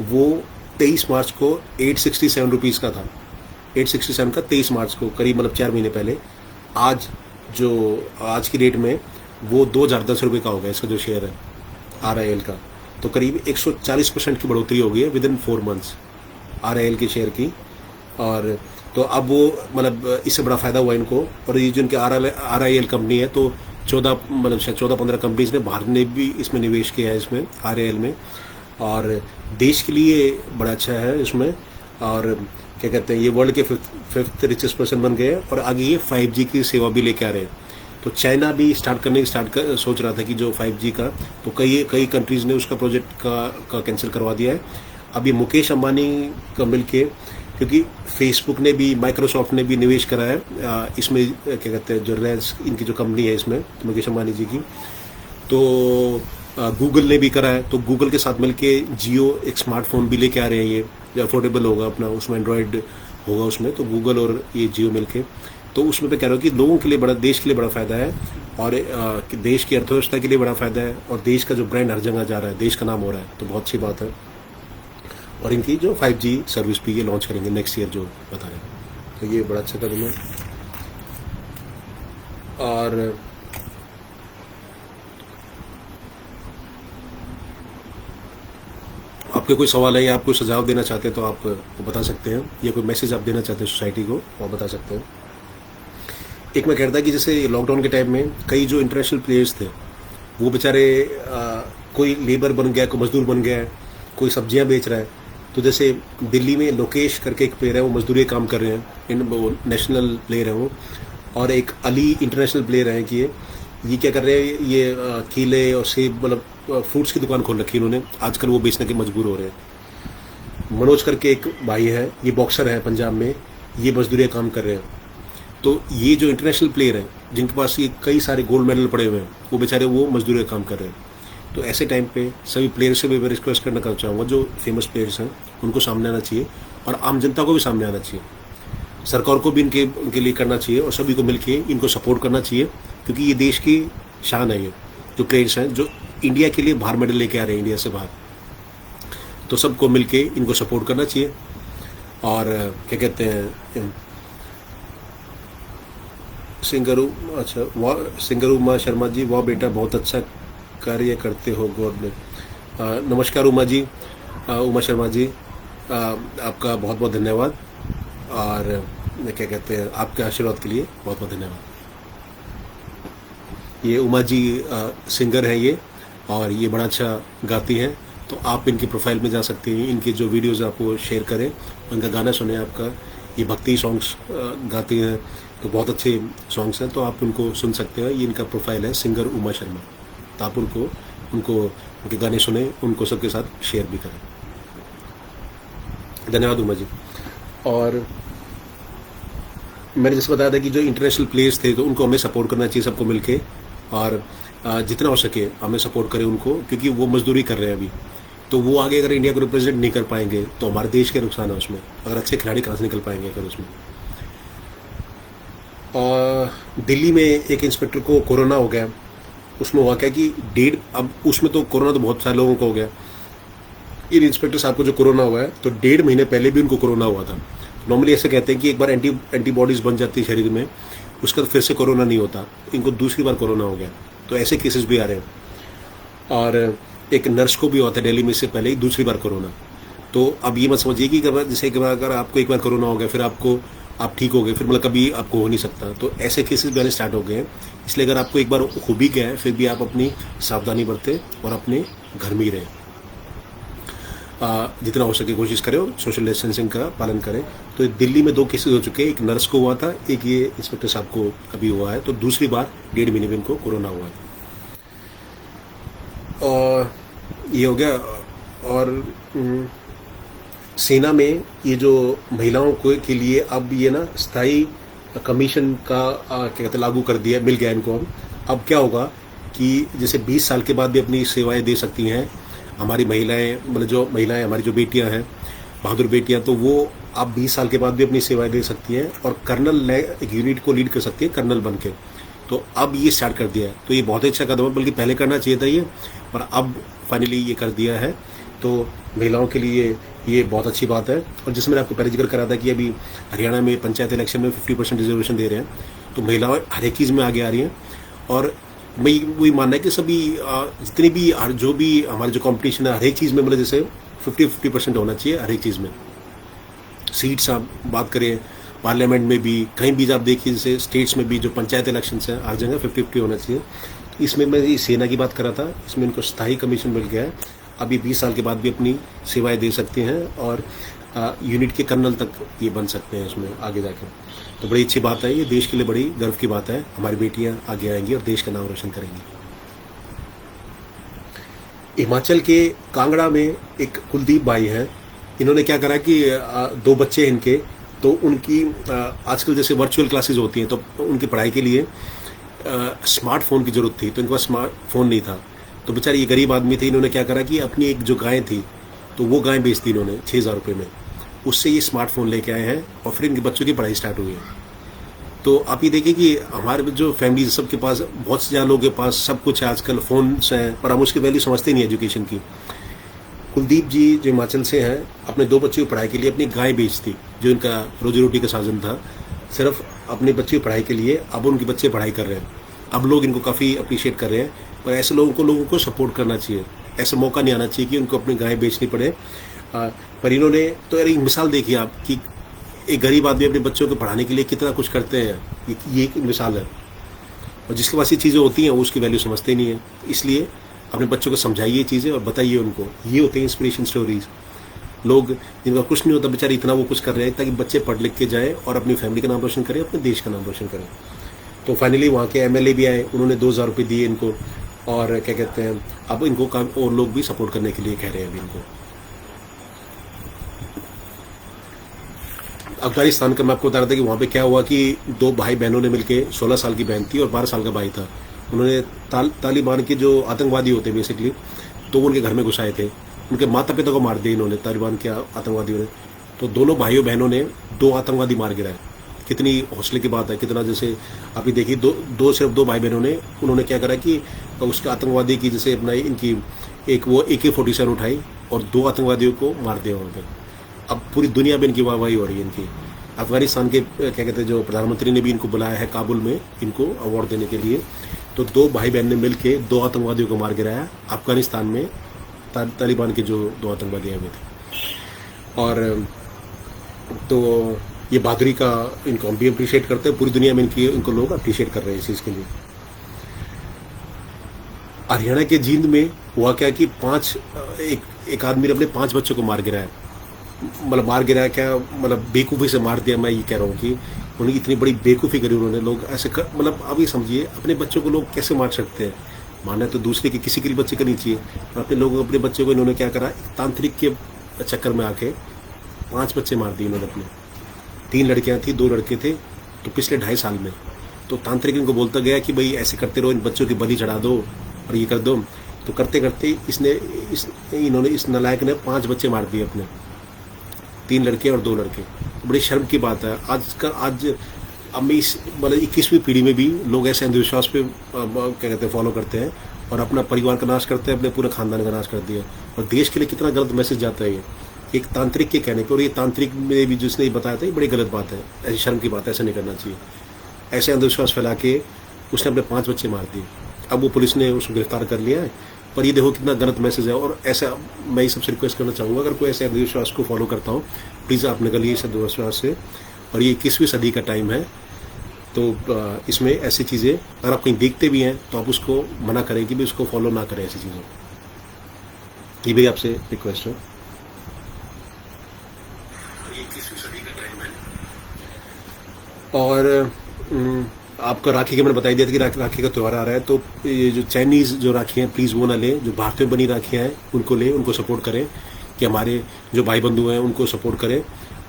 वो 23 मार्च को 867 रुपीज़ का था। 867 का 23 मार्च को, करीब मतलब 4 महीने पहले। आज की रेट में वो 2,010 रुपये का हो गया इसका जो शेयर है RIL का। तो करीब 140% की बढ़ोतरी हो गई है विद इन 4 मंथ्स RIL के शेयर की। और तो अब वो मतलब इससे बड़ा फ़ायदा हुआ इनको। और ये जो इनके RIL कंपनी है, तो 14-15 कंपनीज ने भारत ने भी इसमें निवेश किया है, इसमें RIL में। और देश के लिए बड़ा अच्छा है इसमें। और क्या कहते हैं, ये वर्ल्ड के 5th रिचेस्ट पर्सन बन गए हैं। और आगे ये 5G की सेवा भी लेके आ रहे हैं। तो चाइना भी सोच रहा था कि जो 5G का, तो कई कंट्रीज़ ने उसका प्रोजेक्ट का कैंसिल करवा दिया है। अब ये मुकेश अंबानी का मिल के क्योंकि फेसबुक ने भी, माइक्रोसॉफ्ट ने भी निवेश करा है इसमें, क्या कहते हैं, जो रेल्स इनकी जो कंपनी है इसमें, मुकेश अंबानी जी की। तो गूगल ने भी करा है। तो गूगल के साथ मिलके जियो एक स्मार्टफोन भी लेके आ रहे हैं, ये जो अफोर्डेबल होगा अपना, उसमें एंड्रॉयड होगा उसमें। तो गूगल और ये जियो मिलके, तो उसमें मैं कह रहा हूँ कि लोगों के लिए बड़ा, देश के लिए बड़ा फ़ायदा है, और देश की अर्थव्यवस्था के लिए बड़ा फ़ायदा है, और देश का जो ब्रांड हर जगह जा रहा है, देश का नाम हो रहा है, तो बहुत अच्छी बात है। और इनकी जो 5G सर्विस भी ये लॉन्च करेंगे नेक्स्ट ईयर, जो बता रहे हैं, तो ये बड़ा अच्छा कदम है। और आपके कोई सवाल है या आप कोई सुझाव देना चाहते हैं तो आप बता सकते हैं, या कोई मैसेज आप देना चाहते हैं सोसाइटी को, वो बता सकते हैं। एक मैं कह रहा था कि जैसे लॉकडाउन के टाइम में कई जो इंटरनेशनल प्लेयर्स थे, वो बेचारे कोई लेबर बन गया, कोई मजदूर बन गया, कोई सब्जियां बेच रहा है। तो जैसे दिल्ली में लोकेश करके एक प्लेयर है, वो मजदूरी काम कर रहे हैं, वो नेशनल प्लेयर है वो। और एक अली इंटरनेशनल प्लेयर है कि ये क्या कर रहे हैं, ये केले और सेब, मतलब फ्रूट्स की दुकान खोल रखी है इन्होंने, आजकल वो बेचने के मजबूर हो रहे हैं। मनोज करके एक भाई है, ये बॉक्सर है पंजाब में, ये मजदूरी काम कर रहे हैं। तो ये जो इंटरनेशनल प्लेयर हैं, जिनके पास ये कई सारे गोल्ड मेडल पड़े हुए हैं, वो बेचारे वो मजदूरी काम कर रहे हैं। तो ऐसे टाइम पे सभी प्लेयर्स से भी मैं रिक्वेस्ट करना चाहूँगा, जो फेमस प्लेयर्स हैं उनको सामने आना चाहिए, और आम जनता को भी सामने आना चाहिए, सरकार को भी उनके लिए करना चाहिए, और सभी को मिलके इनको सपोर्ट करना चाहिए, क्योंकि ये देश की शान है। ये जो प्लेयर्स हैं जो इंडिया के लिए बाहर मेडल लेके आ रहे हैं, इंडिया से बाहर, तो सबको मिलके इनको सपोर्ट करना चाहिए। और क्या कहते हैं, सिंगर उमा शर्मा जी, वाह बेटा बहुत अच्छा कार्य करते हो, गॉड ब्लेस। नमस्कार उमा जी, उमा शर्मा जी, आपका बहुत बहुत धन्यवाद, और क्या कहते हैं, आपके आशीर्वाद के लिए बहुत बहुत धन्यवाद। ये उमा जी सिंगर हैं ये, और ये बड़ा अच्छा गाती हैं। तो आप इनकी प्रोफाइल में जा सकते हैं, इनकी जो वीडियोज़ आपको शेयर करें, उनका गाना सुने। आपका ये भक्ति सॉन्ग्स गाती हैं, तो बहुत अच्छे सॉन्ग्स हैं, तो आप उनको सुन सकते हैं। ये इनका प्रोफाइल है, सिंगर उमा शर्मा। तो आप उनको उनके गाने सुने, उनको सबके साथ शेयर भी करें। धन्यवाद उमा जी। और मैंने जैसे बताया था कि जो इंटरनेशनल प्लेयर्स थे, तो उनको हमें सपोर्ट करना चाहिए सबको मिलके, और जितना हो सके हमें सपोर्ट करें उनको, क्योंकि वो मजदूरी कर रहे हैं अभी। तो वो आगे अगर इंडिया को रिप्रेजेंट नहीं कर पाएंगे तो हमारे देश के नुकसान है उसमें, अगर अच्छे खिलाड़ी कहाँ से निकल पाएंगे फिर उसमें। और दिल्ली में एक इंस्पेक्टर को कोरोना हो गया, उसमें हुआ क्या कि अब उसमें तो कोरोना तो बहुत सारे लोगों को हो गया, इन इंस्पेक्टर साहब को जो कोरोना हुआ है, तो 1.5 महीने पहले भी उनको कोरोना हुआ था। नॉर्मली ऐसे कहते हैं कि एक बार एंटीबॉडीज़ बन जाती है शरीर में, उसके बाद फिर से कोरोना नहीं होता, इनको दूसरी बार कोरोना हो गया। तो ऐसे केसेस भी आ रहे हैं। और एक नर्स को भी हुआ था दिल्ली में इससे पहले ही दूसरी बार कोरोना। तो अब ये मत समझिए कि जैसे अगर आपको एक बार कोरोना हो गया फिर आप ठीक हो गए, फिर मतलब कभी आपको हो नहीं सकता। तो ऐसे केसेस भी आने स्टार्ट हो गए हैं। इसलिए अगर आपको एक बार हो भी गया है, फिर भी आप अपनी सावधानी बरतें और अपने घर में ही रहें, जितना हो सके कोशिश करें, और सोशल डिस्टेंसिंग का पालन करें। तो दिल्ली में 2 केसेस हो चुके हैं, एक नर्स को हुआ था, एक ये इंस्पेक्टर साहब को अभी हुआ है। तो दूसरी बार 1.5 महीने में इनको कोरोना हुआ है। और ये हो गया। और सेना में ये जो महिलाओं के लिए अब ये ना स्थायी कमीशन का क्या कहते लागू कर दिया, मिल गया इनको। अब क्या होगा कि जैसे 20 साल के बाद भी अपनी सेवाएं दे सकती हैं हमारी महिलाएं, मतलब जो महिलाएं हमारी जो बेटियां हैं, बहादुर बेटियां, तो वो अब 20 साल के बाद भी अपनी सेवाएं दे सकती हैं, और कर्नल एक यूनिट को लीड कर सकती है कर्नल बन के। तो अब ये स्टार्ट कर दिया है, तो ये बहुत अच्छा कदम है, बल्कि पहले करना चाहिए था ये, पर अब फाइनली ये कर दिया है। तो महिलाओं के लिए ये बहुत अच्छी बात है। और जिसमें मैंने आपको पहले जिक्र करा था कि अभी हरियाणा में पंचायत इलेक्शन में 50% रिजर्वेशन दे रहे हैं, तो महिलाएं हर एक चीज़ में आगे आ रही हैं। और मैं वही मानना है कि सभी जितनी भी जो भी हमारे जो कंपटीशन है, हर एक चीज़ में मतलब जैसे 50% होना चाहिए हर एक चीज़ में। सीट्स आप बात करें पार्लियामेंट में भी, कहीं भी आप देखिए, जैसे स्टेट्स में भी जो पंचायत इलेक्शन है हर जगह 50-50 होना चाहिए। इसमें मैं ये सेना की बात कर रहा था, इसमें इनको स्थायी कमीशन मिल गया है। अभी 20 साल के बाद भी अपनी सेवाएं दे सकते हैं, और यूनिट के कर्नल तक ये बन सकते हैं इसमें आगे जाके। तो बड़ी अच्छी बात है, ये देश के लिए बड़ी गर्व की बात है। हमारी बेटियां आगे आएंगी और देश का नाम रोशन करेंगी। हिमाचल के कांगड़ा में एक कुलदीप भाई हैं, इन्होंने क्या करा कि दो बच्चे इनके, तो उनकी आजकल जैसे वर्चुअल क्लासेस होती हैं, तो उनकी पढ़ाई के लिए स्मार्टफोन की ज़रूरत थी, तो इनके पास स्मार्टफोन नहीं था। तो बेचारे ये गरीब आदमी थे, इन्होंने क्या करा कि अपनी एक जो गाय थी, तो वो गाय बेच दी इन्होंने 6,000 रुपये में। उससे ये स्मार्टफोन लेके आए हैं और फिर इनके बच्चों की पढ़ाई स्टार्ट हुई है। तो आप ये देखिए कि हमारे जो फैमिली सबके पास, बहुत से ज़्यादा लोगों के पास सब कुछ है आजकल, फ़ोन्स हैं, पर हम उसकी वैल्यू समझते नहीं एजुकेशन की। कुलदीप जी जो हिमाचल से हैं, अपने दो बच्चों की पढ़ाई के लिए अपनी गाय बेच दी, जो इनका रोजी रोटी का साधन था, सिर्फ अपने बच्चे की पढ़ाई के लिए। अब उनके बच्चे पढ़ाई कर रहे हैं, अब लोग इनको काफ़ी अप्रिशिएट कर रहे हैं। पर ऐसे लोगों को सपोर्ट करना चाहिए, ऐसा मौका नहीं आना चाहिए कि उनको अपनी गाय बेचनी पड़े। पर इन्होंने तो यार एक मिसाल देखिए आप कि एक गरीब आदमी अपने बच्चों को पढ़ाने के लिए कितना कुछ करते हैं, ये एक मिसाल है। और जिसके पास ये चीज़ें होती हैं वो उसकी वैल्यू समझते नहीं है। इसलिए अपने बच्चों को समझाइए ये चीज़ें और बताइए उनको। ये होते हैं इंस्पिरेशन स्टोरीज। लोग जिनका कुछ नहीं होता बेचारे इतना वो कुछ कर रहे हैं ताकि बच्चे पढ़ लिख के जाएँ और अपनी फैमिली का नाम रोशन करें, अपने देश का नाम रोशन करें। तो फाइनली वहाँ के MLA भी आए, उन्होंने 2,000 रुपये दिए इनको, और क्या कहते हैं, अब इनको काम और लोग भी सपोर्ट करने के लिए कह रहे हैं अभी इनको। अफगानिस्तान का मैं आपको बता रहा था कि वहाँ पे क्या हुआ कि दो भाई बहनों ने मिलके, 16 साल की बहन थी और 12 साल का भाई था, उन्होंने तालिबान के जो आतंकवादी होते हैं बेसिकली, तो वो उनके घर में घुसाए थे। उनके माता पिता को मार दिया इन्होंने, तालिबान के आतंकवादियों ने। तो दोनों भाइयों बहनों ने 2 आतंकवादी मार गिराए। कितनी हौसले की बात है, कितना, जैसे आप ये देखिए, सिर्फ दो भाई बहनों ने, उन्होंने क्या करा कि उसके आतंकवादी की जैसे अपना इनकी एक वो AK-47 उठाई और 2 आतंकवादियों को मार दिया वहाँ पे। अब पूरी दुनिया में इनकी वाहवाही हो रही है इनकी। अफगानिस्तान के क्या कहते हैं जो प्रधानमंत्री ने भी इनको बुलाया है काबुल में इनको अवार्ड देने के लिए। तो 2 भाई बहन ने मिलके 2 आतंकवादियों को मार गिराया अफगानिस्तान में, तालिबान के जो 2 आतंकवादी आए हुए थे। और तो ये बहादुरी का इनको हम भी अप्रिशिएट करते हैं, पूरी दुनिया में इनको लोग अप्रिशिएट कर रहे हैं इस चीज़ के लिए। हरियाणा के जींद में हुआ क्या कि एक आदमी ने अपने 5 बच्चों को मार गिराया। मतलब मार गिराया क्या, मतलब बेवकूफ़ी से मार दिया। मैं ये कह रहा हूँ कि उन्हें इतनी बड़ी बेवकूफ़ी करी उन्होंने, लोग ऐसे मतलब अब ये समझिए अपने बच्चों को लोग कैसे मार सकते हैं। मारना तो दूसरे के, किसी के लिए बच्चे करनी चाहिए, अपने बच्चे को इन्होंने क्या करा, तांत्रिक के चक्कर में आके 5 बच्चे मार दिए इन्होंने अपने। 3 लड़कियाँ थी, 2 लड़के थे। तो पिछले 2.5 साल में तो तांत्रिक इनको बोलता गया कि भाई ऐसे करते रहो, इन बच्चों की बलि चढ़ा दो और ये कर दो। तो करते करते इन्होंने इस नालायक ने 5 बच्चे मार दिए अपने, 3 लड़के और 2 लड़के। तो बड़ी शर्म की बात है। आज अब मैं इस मतलब 21वीं पीढ़ी में भी लोग ऐसे अंधविश्वास पे क्या कहते हैं फॉलो करते हैं और अपना परिवार का नाश करते हैं, अपने पूरे खानदान का नाश कर दिया। और देश के लिए कितना गलत मैसेज जाता है ये एक तांत्रिक के कहने पर। और ये तांत्रिक में भी जिसने बताया था ये बड़ी गलत बात है, ऐसी शर्म की बात है, ऐसा नहीं करना चाहिए। ऐसे अंधविश्वास फैला के उसने अपने 5 बच्चे मार दिए। अब वो पुलिस ने उसको गिरफ्तार कर लिया है। पर ये देखो कितना गलत मैसेज है। और ऐसा मैं ये सबसे रिक्वेस्ट करना चाहूँगा, अगर कोई ऐसे अंधविश्वास को फॉलो करता हूँ, प्लीज़ आप निकलिए इस अंधविश्वास से। और ये 21वीं सदी का टाइम है, तो इसमें ऐसी चीज़ें अगर आप कहीं देखते भी हैं तो आप उसको मना करें कि भी उसको फॉलो ना करें ऐसी चीज़ों। ये भी आपसे रिक्वेस्ट है। 21वीं सदी का टाइम है। और आपको राखी के मैंने बताई दिया था कि राखी का त्यौहार आ रहा है, तो ये जो चाइनीज़ जो राखी हैं प्लीज़ वो ना लें, जो भारत में बनी राखियाँ हैं उनको लें, उनको सपोर्ट करें कि हमारे जो भाई बंधु हैं उनको सपोर्ट करें।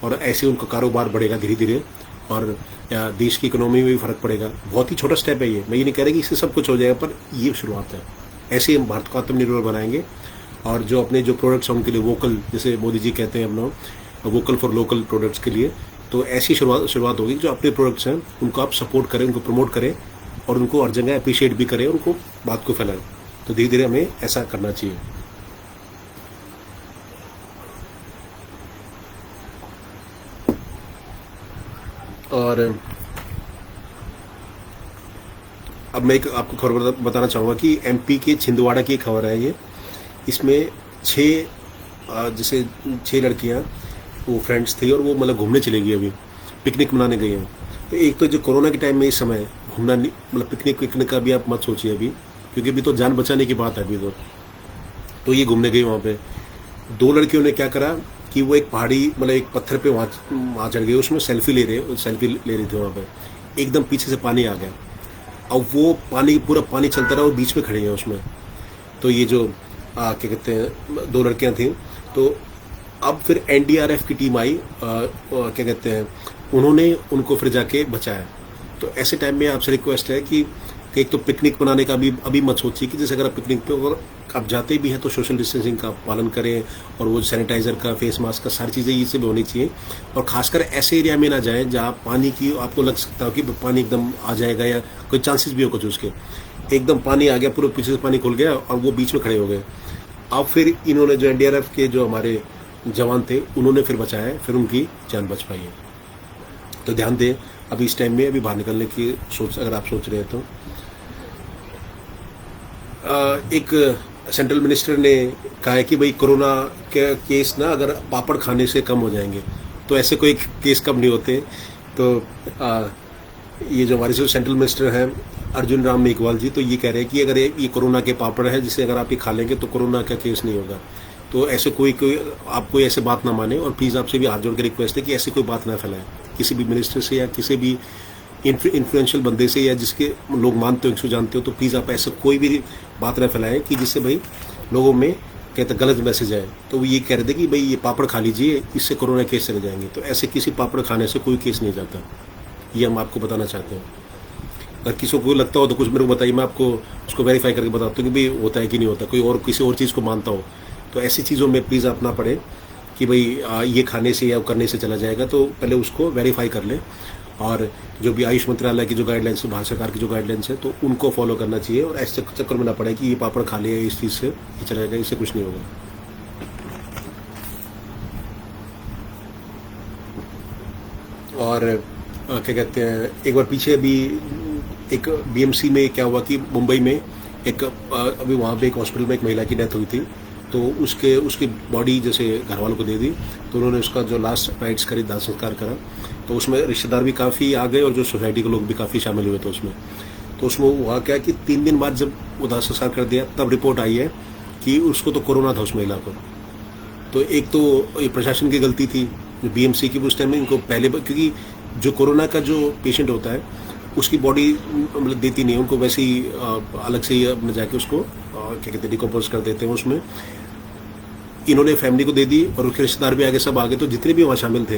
और ऐसे उनका कारोबार बढ़ेगा धीरे धीरे और देश की इकोनॉमी में भी फ़र्क पड़ेगा। बहुत ही छोटा स्टेप है ये, मैं ये नहीं कह रहा कि इससे सब कुछ हो जाएगा, पर ये शुरुआत है। ऐसे हम भारत को आत्मनिर्भर बनाएंगे और जो अपने जो प्रोडक्ट्स हैं उनके लिए वोकल, जैसे मोदी जी कहते हैं अपना वोकल फॉर लोकल प्रोडक्ट्स के लिए, तो ऐसी शुरुआत होगी। जो अपने प्रोडक्ट्स हैं उनको आप सपोर्ट करें, उनको प्रमोट करें और उनको हर जगह अप्रिशिएट भी करें, उनको बात को फैलाएं। तो धीरे धीरे हमें ऐसा करना चाहिए। और अब मैं एक आपको खबर बताना चाहूँगा कि MP के छिंदवाड़ा की खबर है ये। इसमें 6 लड़कियाँ वो फ्रेंड्स थी और वो मतलब घूमने चली गई, अभी पिकनिक मनाने गई हैं। तो एक तो जो कोरोना के टाइम में इस समय घूमना मतलब पिकनिक का भी आप मत सोचिए अभी, क्योंकि अभी तो जान बचाने की बात है अभी तो ये घूमने गई वहाँ पे। 2 लड़कियों ने क्या करा कि वो एक पहाड़ी मतलब एक पत्थर पे वहाँ चढ़ गए, उसमें सेल्फी ले रही थी वहाँ पे। एकदम पीछे से पानी आ गया, अब वो पूरा पानी चलता रहा, वो बीच में खड़े हैं उसमें। तो ये जो क्या कहते हैं 2 लड़कियाँ थी, तो अब फिर एनडीआरएफ की टीम आई, क्या कहते हैं, उन्होंने उनको फिर जाके बचाया। तो ऐसे टाइम में आपसे रिक्वेस्ट है कि एक तो पिकनिक मनाने का भी अभी मत सोचिए कि जैसे अगर आप पिकनिक पे अगर आप जाते भी हैं तो सोशल डिस्टेंसिंग का पालन करें, और वो सैनिटाइजर का, फेस मास्क का, सारी चीज़ें ये सब होनी चाहिए। और खासकर ऐसे एरिया में ना जाएं जहाँ पानी की आपको लग सकता हो कि पानी एकदम आ जाएगा या कोई चांसेस भी हो कुछ उसके, एकदम पानी आ गया, पूरे पीछे से पानी खुल गया और वो बीच में खड़े हो गए। अब फिर इन्होंने जो एनडीआरएफ के जो हमारे जवान थे उन्होंने फिर बचाया, फिर उनकी जान बच पाई है। तो ध्यान दें अभी इस टाइम में, अभी बाहर निकलने की सोच अगर आप सोच रहे हैं तो। एक सेंट्रल मिनिस्टर ने कहा है कि भाई कोरोना के केस ना अगर पापड़ खाने से कम हो जाएंगे, तो ऐसे कोई केस कम नहीं होते। तो ये जो हमारे सेंट्रल मिनिस्टर हैं अर्जुन राम मेघवाल जी, तो ये कह रहे हैं कि अगर ये कोरोना के पापड़ है जिसे अगर आप ये खा लेंगे तो कोरोना का केस नहीं होगा। तो ऐसे कोई आप कोई ऐसे बात ना माने, और प्लीज़ आपसे भी हाथ जोड़ के रिक्वेस्ट है कि ऐसी कोई बात ना फैलाएं किसी भी मिनिस्टर से या किसी भी इन्फ्लुएंशियल बंदे से, या जिसके लोग मानते हो, इसको जानते हो। तो प्लीज़ आप ऐसे कोई भी बात ना फैलाएं कि जिससे भाई लोगों में कहते गलत मैसेज आए। तो वो ये कह रहे थे कि भाई ये पापड़ खा लीजिए, इससे कोरोना केस चले जाएंगे। तो ऐसे किसी पापड़ खाने से कोई केस नहीं जाता, ये हम आपको बताना चाहते हैं। अगर किसी को लगता हो तो कुछ मेरे को बताइए, मैं आपको उसको वेरीफाई करके बताता हूँ कि भाई होता है कि नहीं होता। कोई और किसी और चीज़ को मानता हो तो ऐसी चीज़ों में प्लीज़ आप ना पड़े कि भाई ये खाने से या करने से चला जाएगा। तो पहले उसको वेरीफाई कर लें, और जो भी आयुष मंत्रालय की जो गाइडलाइंस है, भारत सरकार की जो गाइडलाइंस है, तो उनको फॉलो करना चाहिए। और ऐसे चक्कर में ना पड़े कि ये पापड़ खा लिया इस चीज़ से ये चला जाएगा, इससे कुछ नहीं होगा। और क्या कहते हैं, एक बार पीछे अभी एक बीएमसी में क्या हुआ कि मुंबई में एक अभी वहाँ पे एक हॉस्पिटल में एक महिला की डेथ हुई थी। तो उसकी बॉडी जैसे घर वालों को दे दी, तो उन्होंने उसका जो लास्ट राइट्स करी, दाह संस्कार करा। तो उसमें रिश्तेदार भी काफ़ी आ गए और जो सोसाइटी के लोग भी काफ़ी शामिल हुए थे उसमें। तो उसमें हुआ क्या कि 3 दिन बाद जब वो दाह संस्कार कर दिया, तब रिपोर्ट आई है कि उसको तो कोरोना था उस महिला को। तो एक तो ये प्रशासन की गलती थी जो बीएमसी की, उस टाइम में इनको पहले, क्योंकि जो कोरोना का जो पेशेंट होता है उसकी बॉडी मतलब देती नहीं है उनको, वैसे ही अलग से ही अपने जाके उसको क्या कहते हैं डिकम्पोज कर देते हैं उसमें। इन्होंने फैमिली को दे दी और उसके रिश्तेदार भी आगे सब आ गए। तो जितने भी वहाँ शामिल थे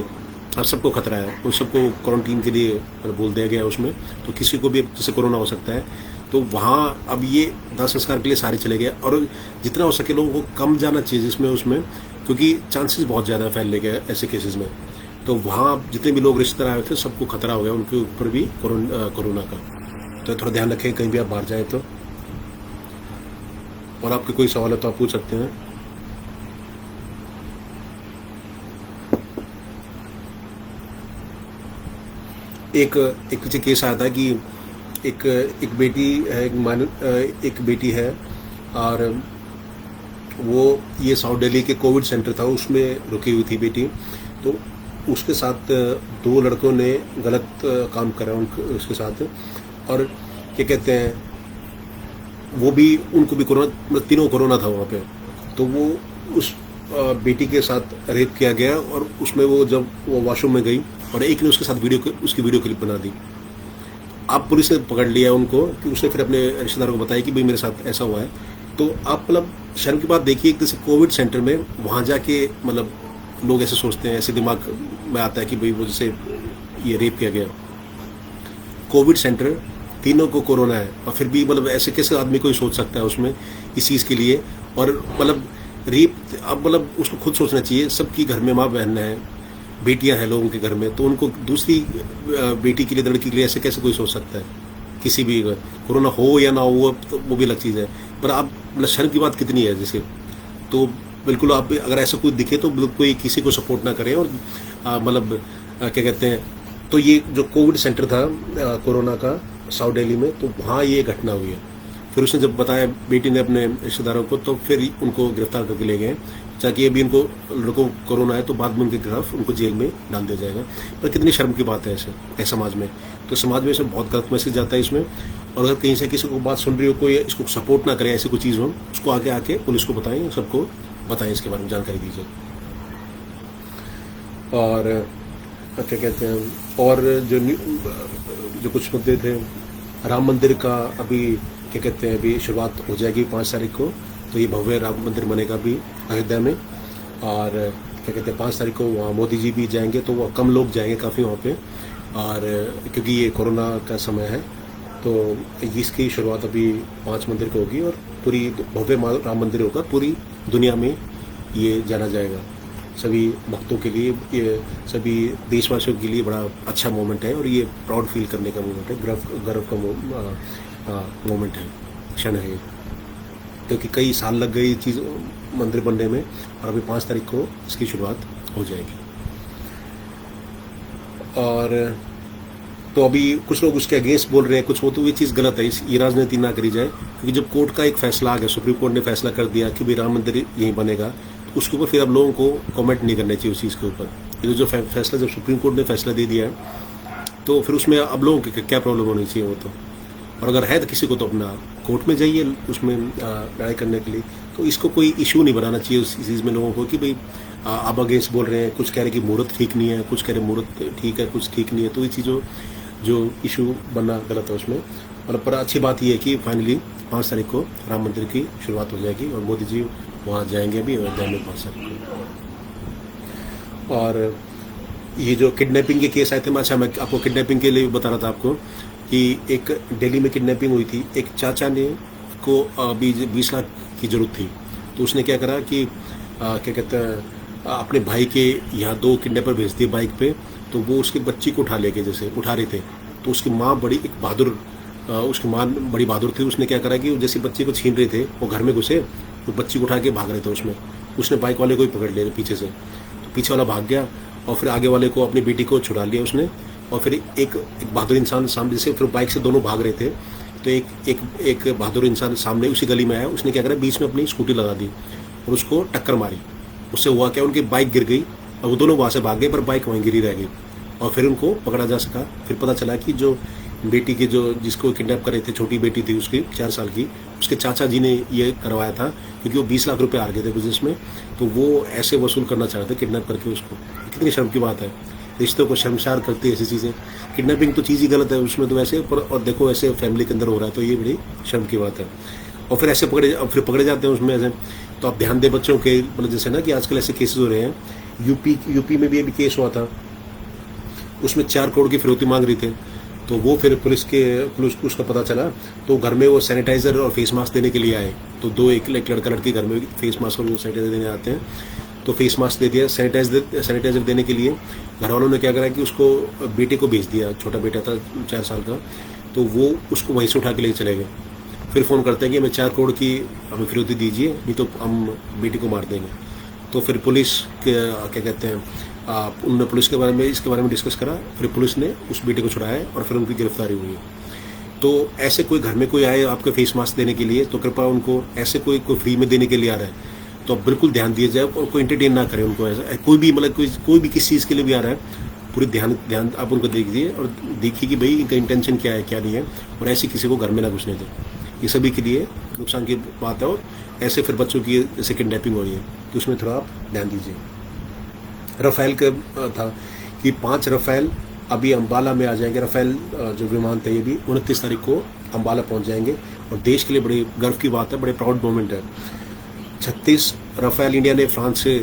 और सबको खतरा है, उन सबको क्वारंटीन के लिए बोल दिया गया उसमें। तो किसी को भी जैसे कोरोना हो सकता है, तो वहाँ अब ये दाह संस्कार के लिए सारे चले गए। और जितना हो सके लोगों को कम जाना चाहिए जिसमें उसमें, क्योंकि चांसेस बहुत ज़्यादा फैलने के ऐसे केसेस में। तो वहाँ जितने भी लोग रिश्तेदार आए थे सबको खतरा हो गया, उनके ऊपर भी कोरोना का। तो थोड़ा ध्यान रखें कहीं भी आप बाहर जाए तो। और आपके कोई सवाल है तो आप पूछ सकते हैं। एक पीछे केस आया था कि एक बेटी है, एक बेटी है, और वो ये साउथ दिल्ली के कोविड सेंटर था उसमें रुकी हुई थी बेटी। तो उसके साथ 2 लड़कों ने गलत काम करा उसके साथ, और क्या कहते हैं वो भी, उनको भी कोरोना, तीनों कोरोना था वहाँ पे। तो वो उस बेटी के साथ रेप किया गया, और उसमें वो जब वो वॉशरूम में गई और एक ने उसके साथ उसकी वीडियो क्लिप बना दी। अब पुलिस ने पकड़ लिया उनको कि उसने फिर अपने रिश्तेदारों को बताया कि भाई मेरे साथ ऐसा हुआ है। तो आप मतलब शर्म की बात देखिए, जैसे कोविड सेंटर में वहाँ जाके मतलब लोग ऐसे सोचते हैं, ऐसे दिमाग में आता है कि भाई वो जैसे ये रेप किया गया, कोविड सेंटर, तीनों को कोरोना है, और फिर भी मतलब ऐसे कैसे आदमी कोई सोच सकता है उसमें इस चीज़ के लिए। और मतलब रेप, अब मतलब उसको खुद सोचना चाहिए, सबकी घर में माँ बहन है, बेटियां हैं लोगों के घर में, तो उनको दूसरी बेटी के लिए, लड़की के लिए ऐसे कैसे कोई सोच सकता है। किसी भी कोरोना हो या ना हो तो वो भी अलग चीज़ है, पर आप मतलब शर्म की बात कितनी है जैसे। तो बिल्कुल आप अगर ऐसा कोई दिखे तो बिल्कुल कोई किसी को सपोर्ट ना करें। और मतलब क्या कहते हैं, तो ये जो कोविड सेंटर था कोरोना का साउथ दिल्ली में, तो वहाँ ये घटना हुई है। फिर उसने जब बताया बेटी ने अपने रिश्तेदारों को, तो फिर उनको गिरफ्तार करके ले गए, ताकि अभी इनको लड़कों कोरोना है तो बाद में उनके खिलाफ उनको जेल में डाल दिया जाएगा। पर कितनी शर्म की बात है ऐसे समाज में। तो समाज में इसमें बहुत गलत मैसेज जाता है इसमें। और अगर कहीं से किसी को बात सुन रही हो, कोई इसको सपोर्ट ना करे, ऐसी कोई चीज़ हो, उसको आगे आके पुलिस को बताएं, सबको बताएं, इसके बारे में जानकारी दीजिए। और क्या कहते हैं, और जो कुछ मुद्दे थे, राम मंदिर का अभी क्या कहते हैं, अभी शुरुआत हो जाएगी 5 तारीख को। तो ये भव्य राम मंदिर बनेगा अभी अयोध्या में। और क्या कहते हैं 5 तारीख को वहाँ मोदी जी भी जाएंगे, तो वह कम लोग जाएंगे काफ़ी वहाँ पे, और क्योंकि ये कोरोना का समय है, तो इसकी शुरुआत अभी 5 मंदिर को होगी और पूरी भव्य राम मंदिर होगा, पूरी दुनिया में ये जाना जाएगा। सभी भक्तों के लिए, ये सभी देशवासियों के लिए बड़ा अच्छा मोमेंट है और ये प्राउड फील करने का मोमेंट है, गर्व का मोमेंट है, क्षण है, क्योंकि कई साल लग गई चीज़ मंदिर बनने में और अभी 5 तारीख को इसकी शुरुआत हो जाएगी। और तो अभी कुछ लोग उसके अगेंस्ट बोल रहे हैं कुछ, वो तो ये चीज़ गलत है, ये राजनीति ना करी जाए, क्योंकि जब कोर्ट का एक फैसला आ गया, सुप्रीम कोर्ट ने फैसला कर दिया कि भाई राम मंदिर यहीं बनेगा, तो उसके ऊपर फिर अब लोगों को कमेंट नहीं करना चाहिए उस चीज़ के ऊपर। ये जो फैसला जब सुप्रीम कोर्ट ने फैसला दे दिया है, तो फिर उसमें अब लोगों की क्या प्रॉब्लम होनी चाहिए वो तो। और अगर है तो किसी को तो अपना कोर्ट में जाइए उसमें लड़ाई करने के लिए, तो इसको कोई इशू नहीं बनाना चाहिए उस चीज़ में लोगों को कि भाई आप अगेंस्ट बोल रहे हैं, कुछ कह रहे हैं कि मुहूर्त ठीक नहीं है, कुछ कह रहे हैं मुहूर्त ठीक है, कुछ ठीक नहीं है, तो ये चीज़ों जो इशू बनना गलत है उसमें। और पर अच्छी बात यह है कि फाइनली 5 तारीख को राम मंदिर की शुरुआत हो जाएगी और मोदी जी वहाँ जाएंगे भी अयोध्या में 5 तारीख को। और ये जो किडनैपिंग के केस आए थे, अच्छा मैं आपको किडनैपिंग के लिए बता रहा था आपको कि एक दिल्ली में किडनैपिंग हुई थी, एक चाचा ने को अभी 20 लाख की ज़रूरत थी, तो उसने क्या करा कि क्या कहते हैं अपने भाई के यहाँ 2 किडनैपर भेज दिए बाइक पे, तो वो उसके बच्ची को उठा लेके जैसे उठा रहे थे, तो उसकी माँ बड़ी एक बहादुर, उसकी माँ बड़ी बहादुर थी, उसने क्या करा कि जैसे बच्चे को छीन रहे थे वो घर में घुसे, तो बच्ची को उठा के भाग रहे थे उसने बाइक वाले को ही पकड़ लिया पीछे से, तो पीछे वाला भाग गया और फिर आगे वाले को अपनी बेटी को छुड़ा लिया उसने। और फिर एक बहादुर इंसान सामने से, फिर बाइक से दोनों भाग रहे थे, तो एक बहादुर इंसान सामने उसी गली में आया, उसने क्या करा बीच में अपनी स्कूटी लगा दी और उसको टक्कर मारी। उससे हुआ क्या, उनकी बाइक गिर गई और वो दोनों वहाँ से भाग गए, पर बाइक वहीं गिरी रह गई और फिर उनको पकड़ा जा सका। फिर पता चला कि जो बेटी के जो जिसको किडनैप कर रहे थे, छोटी बेटी थी उसकी 4 साल की, उसके चाचा जी ने ये करवाया था, क्योंकि वो 20 लाख रुपए हार गए थे बिजनेस में, तो वो ऐसे वसूल करना चाह रहे थे किडनैप करके उसको। कितनी शर्म की बात है, रिश्तों को शर्मसार करती है ऐसी चीज़ें। किडनैपिंग तो चीज़ ही गलत है उसमें तो वैसे, पर और देखो ऐसे फैमिली के अंदर हो रहा है, तो ये बड़ी शर्म की बात है। और फिर ऐसे फिर पकड़े जाते हैं उसमें ऐसे। तो आप ध्यान दें बच्चों के, मतलब जैसे ना कि आजकल ऐसे केसेस हो रहे हैं, यूपी में भी अभी केस हुआ था, उसमें 4 करोड़ की फिरौती मांग रही थे, तो वो फिर पुलिस को उसका पता चला, तो घर में वो सैनिटाइजर और फेस मास्क देने के लिए आए, तो एक लड़का लड़की घर में फेस मास्क और वो सैनिटाइजर देने आते हैं, तो फेस मास्क दे दिया, सैनिटाइजर देने के लिए घर वालों ने क्या करा कि उसको बेटे को भेज दिया, छोटा बेटा था 4 साल का, तो वो उसको वहीं से उठा के लेके चले गए। फिर फ़ोन करते हैं कि हमें 4 करोड़ की हमें फिरौती दीजिए, नहीं तो हम बेटी को मार देंगे। तो फिर पुलिस क्या कहते हैं उन्होंने पुलिस के बारे में इसके बारे में डिस्कस करा, फिर पुलिस ने उस बेटे को छुड़ाया और फिर उनकी गिरफ्तारी हुई। तो ऐसे कोई घर में कोई आए आपके फेस मास्क देने के लिए, तो कृपया उनको ऐसे कोई फ्री में देने के लिए आ रहा है तो अब बिल्कुल ध्यान दिया जाए और कोई एंटरटेन ना करें उनको। ऐसा कोई भी मतलब कोई भी किस चीज़ के लिए भी आ रहा है, पूरी ध्यान आप उनको देखिए और देखिए कि भाई इनका इंटेंशन क्या है क्या नहीं है, और ऐसे किसी को घर में ना घुसने दें। ये सभी के लिए नुकसान की बात है। और ऐसे फिर बच्चों की जैसे किडनैपिंग हो रही है, तो उसमें थोड़ा आप ध्यान दीजिए। रफ़ेल का था कि 5 रफ़ेल अभी अम्बाला में आ जाएंगे। रफ़ेल जो विमान थे ये भी 29 तारीख को अम्बाला पहुंच जाएंगे और देश के लिए बड़ी गर्व की बात है, बड़े प्राउड मोमेंट है। 36 रफ़ेल इंडिया ने फ्रांस से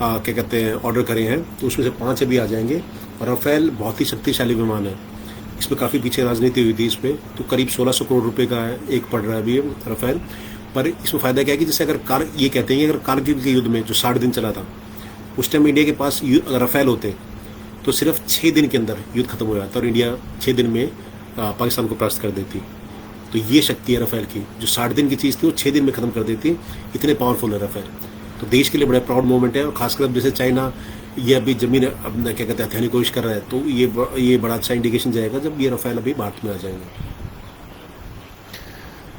क्या कहते हैं ऑर्डर करे हैं, तो उसमें से 5 अभी आ जाएंगे। और रफ़ेल बहुत ही शक्तिशाली विमान है, इसमें काफ़ी पीछे राजनीति हुई थी इस पर, तो करीब 1600 करोड़ रुपए का एक पड़ रहा है अभी रफ़ेल। पर इसमें फ़ायदा क्या है कि जैसे अगर ये कहते हैं कि अगर कारगिल के युद्ध में जो 60 दिन चला था, उस टाइम इंडिया के पास अगर रफ़ेल होते तो सिर्फ 6 दिन के अंदर युद्ध खत्म हो जाता और इंडिया 6 दिन में पाकिस्तान को परास्त कर देती। तो ये शक्ति है रफ़ेल की, जो 60 दिन की चीज़ थी वो 6 दिन में ख़त्म कर देती, इतने पावरफुल है रफ़ेल। तो देश के लिए बड़ा प्राउड मोमेंट है। और खासकर अब जैसे चाइना ये अभी जमीन क्या कहते हैं हथियाने की कोशिश कर रहा है, तो ये बड़ा अच्छा इंडिकेशन जाएगा जब ये रफ़ेल अभी भारत में आ जाएंगे।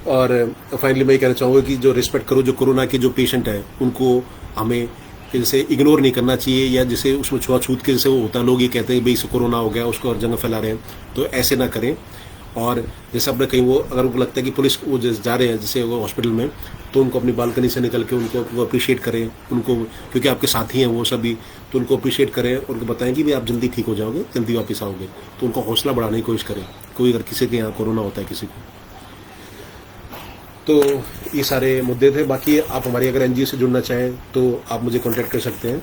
और फाइनली मैं ये कहना चाहूँगा कि जो रिस्पेक्ट करो, जो कोरोना के जो पेशेंट है उनको हमें जैसे इग्नोर नहीं करना चाहिए, या जैसे उसमें छुआछूत के जैसे वो होता है, लोग ये कहते हैं भाई इससे कोरोना हो गया उसको और जगह फैला रहे हैं, तो ऐसे ना करें। और जैसे अपने कहीं वो अगर उनको लगता है कि पुलिस वो जा रहे हैं जैसे वो हॉस्पिटल में, तो उनको अपनी बालकनी से निकल के उनको अप्रिशिएट करें, उनको क्योंकि आपके साथी हैं वो सभी, तो उनको अप्रिशिएट करें और उनको बताएं कि भाई आप जल्दी ठीक हो जाओगे, जल्दी वापस आओगे, तो उनको हौसला बढ़ाने की कोशिश करें। कोई अगर किसी के यहाँ कोरोना होता है किसी को, तो ये सारे मुद्दे थे। बाकी आप हमारी अगर एनजीओ से जुड़ना चाहें तो आप मुझे कांटेक्ट कर सकते हैं।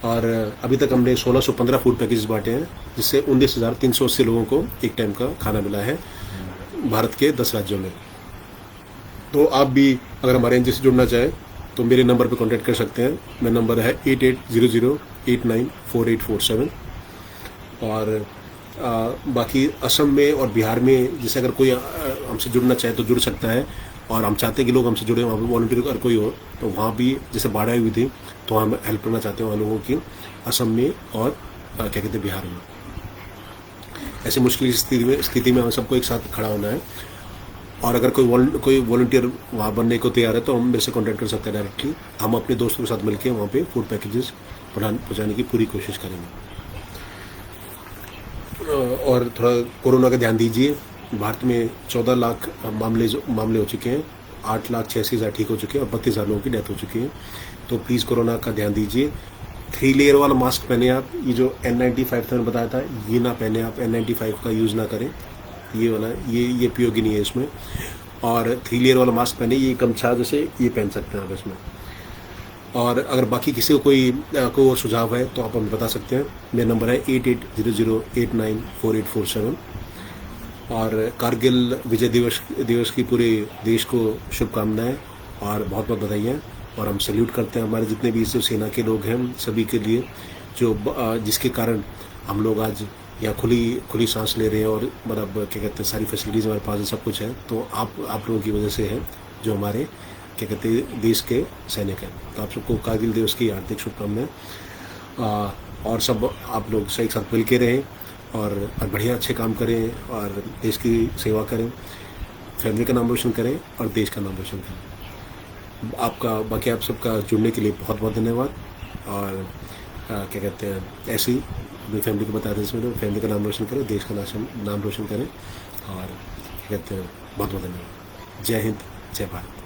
और अभी तक हमने 1615 फूड पैकेजेस बांटे हैं, जिससे 19,380 लोगों को एक टाइम का खाना मिला है भारत के 10 राज्यों में। तो आप भी अगर हमारे एनजीओ से जुड़ना चाहें तो मेरे नंबर पर कांटेक्ट कर सकते हैं। मेरा नंबर है 8800894847। और बाकी असम में और बिहार में जैसे अगर कोई हमसे जुड़ना चाहे तो जुड़ सकता है। और हम चाहते हैं कि लोग हमसे जुड़े, वहाँ पर वॉलंटियर अगर कोई हो तो वहाँ भी जैसे बाढ़ आई हुई थी तो हम हेल्प करना चाहते हैं वहाँ लोगों की, असम में और क्या कहते हैं बिहार में। ऐसी मुश्किल स्थिति में हम सबको एक साथ खड़ा होना है। और अगर कोई वॉलंटियर वहाँ बनने को तैयार है तो हम मेरे से कांटेक्ट कर सकते हैं डायरेक्टली। हम अपने दोस्तों के साथ मिलकर वहाँ पे फूड पैकेजेस पहुँचाने की पूरी कोशिश करेंगे। और थोड़ा कोरोना का ध्यान दीजिए। भारत में 14 लाख मामले हो चुके हैं, 8,86,000 ठीक हो चुके हैं और 32,000 लोगों की डेथ हो चुकी है। तो प्लीज़ कोरोना का ध्यान दीजिए। 3 लेयर वाला मास्क पहने आप। ये जो N95 था मैंने बताया था, ये ना पहने आप। N95 का यूज़ ना करें, ये वाला ये उपयोगी नहीं है इसमें। और 3 लेयर वाला मास्क पहने। ये गमछा जैसे ये पहन सकते हैं आप इसमें। और अगर बाकी किसी को कोई और सुझाव है तो आप हमें बता सकते हैं। मेरा नंबर है 8800894847। और कारगिल विजय दिवस की पूरे देश को शुभकामनाएं और बहुत बहुत बधाइयाँ। और हम सैल्यूट करते हैं हमारे जितने भी जो सेना के लोग हैं सभी के लिए, जो जिसके कारण हम लोग आज यहाँ खुली सांस ले रहे हैं और मतलब क्या कहते हैं सारी फैसिलिटीज़ हमारे पास है, सब कुछ है। तो आप लोगों की वजह से है जो हमारे क्या कहते हैं देश के सैनिक हैं। तो आप सबको कारगिल दिवस की हार्दिक शुभकामनाएं। और सब आप लोग एक साथ मिल के रहें और बढ़िया अच्छे काम करें और देश की सेवा करें, फैमिली का नाम रोशन करें और देश का नाम रोशन करें। बाकी आप सबका जुड़ने के लिए बहुत बहुत धन्यवाद। और क्या कहते हैं ऐसे ही अपनी फैमिली को बता दें इसमें, फैमिली का नाम रोशन करें, देश का नाम रोशन करें। और क्या कहते हैं बहुत बहुत धन्यवाद। जय हिंद, जय भारत।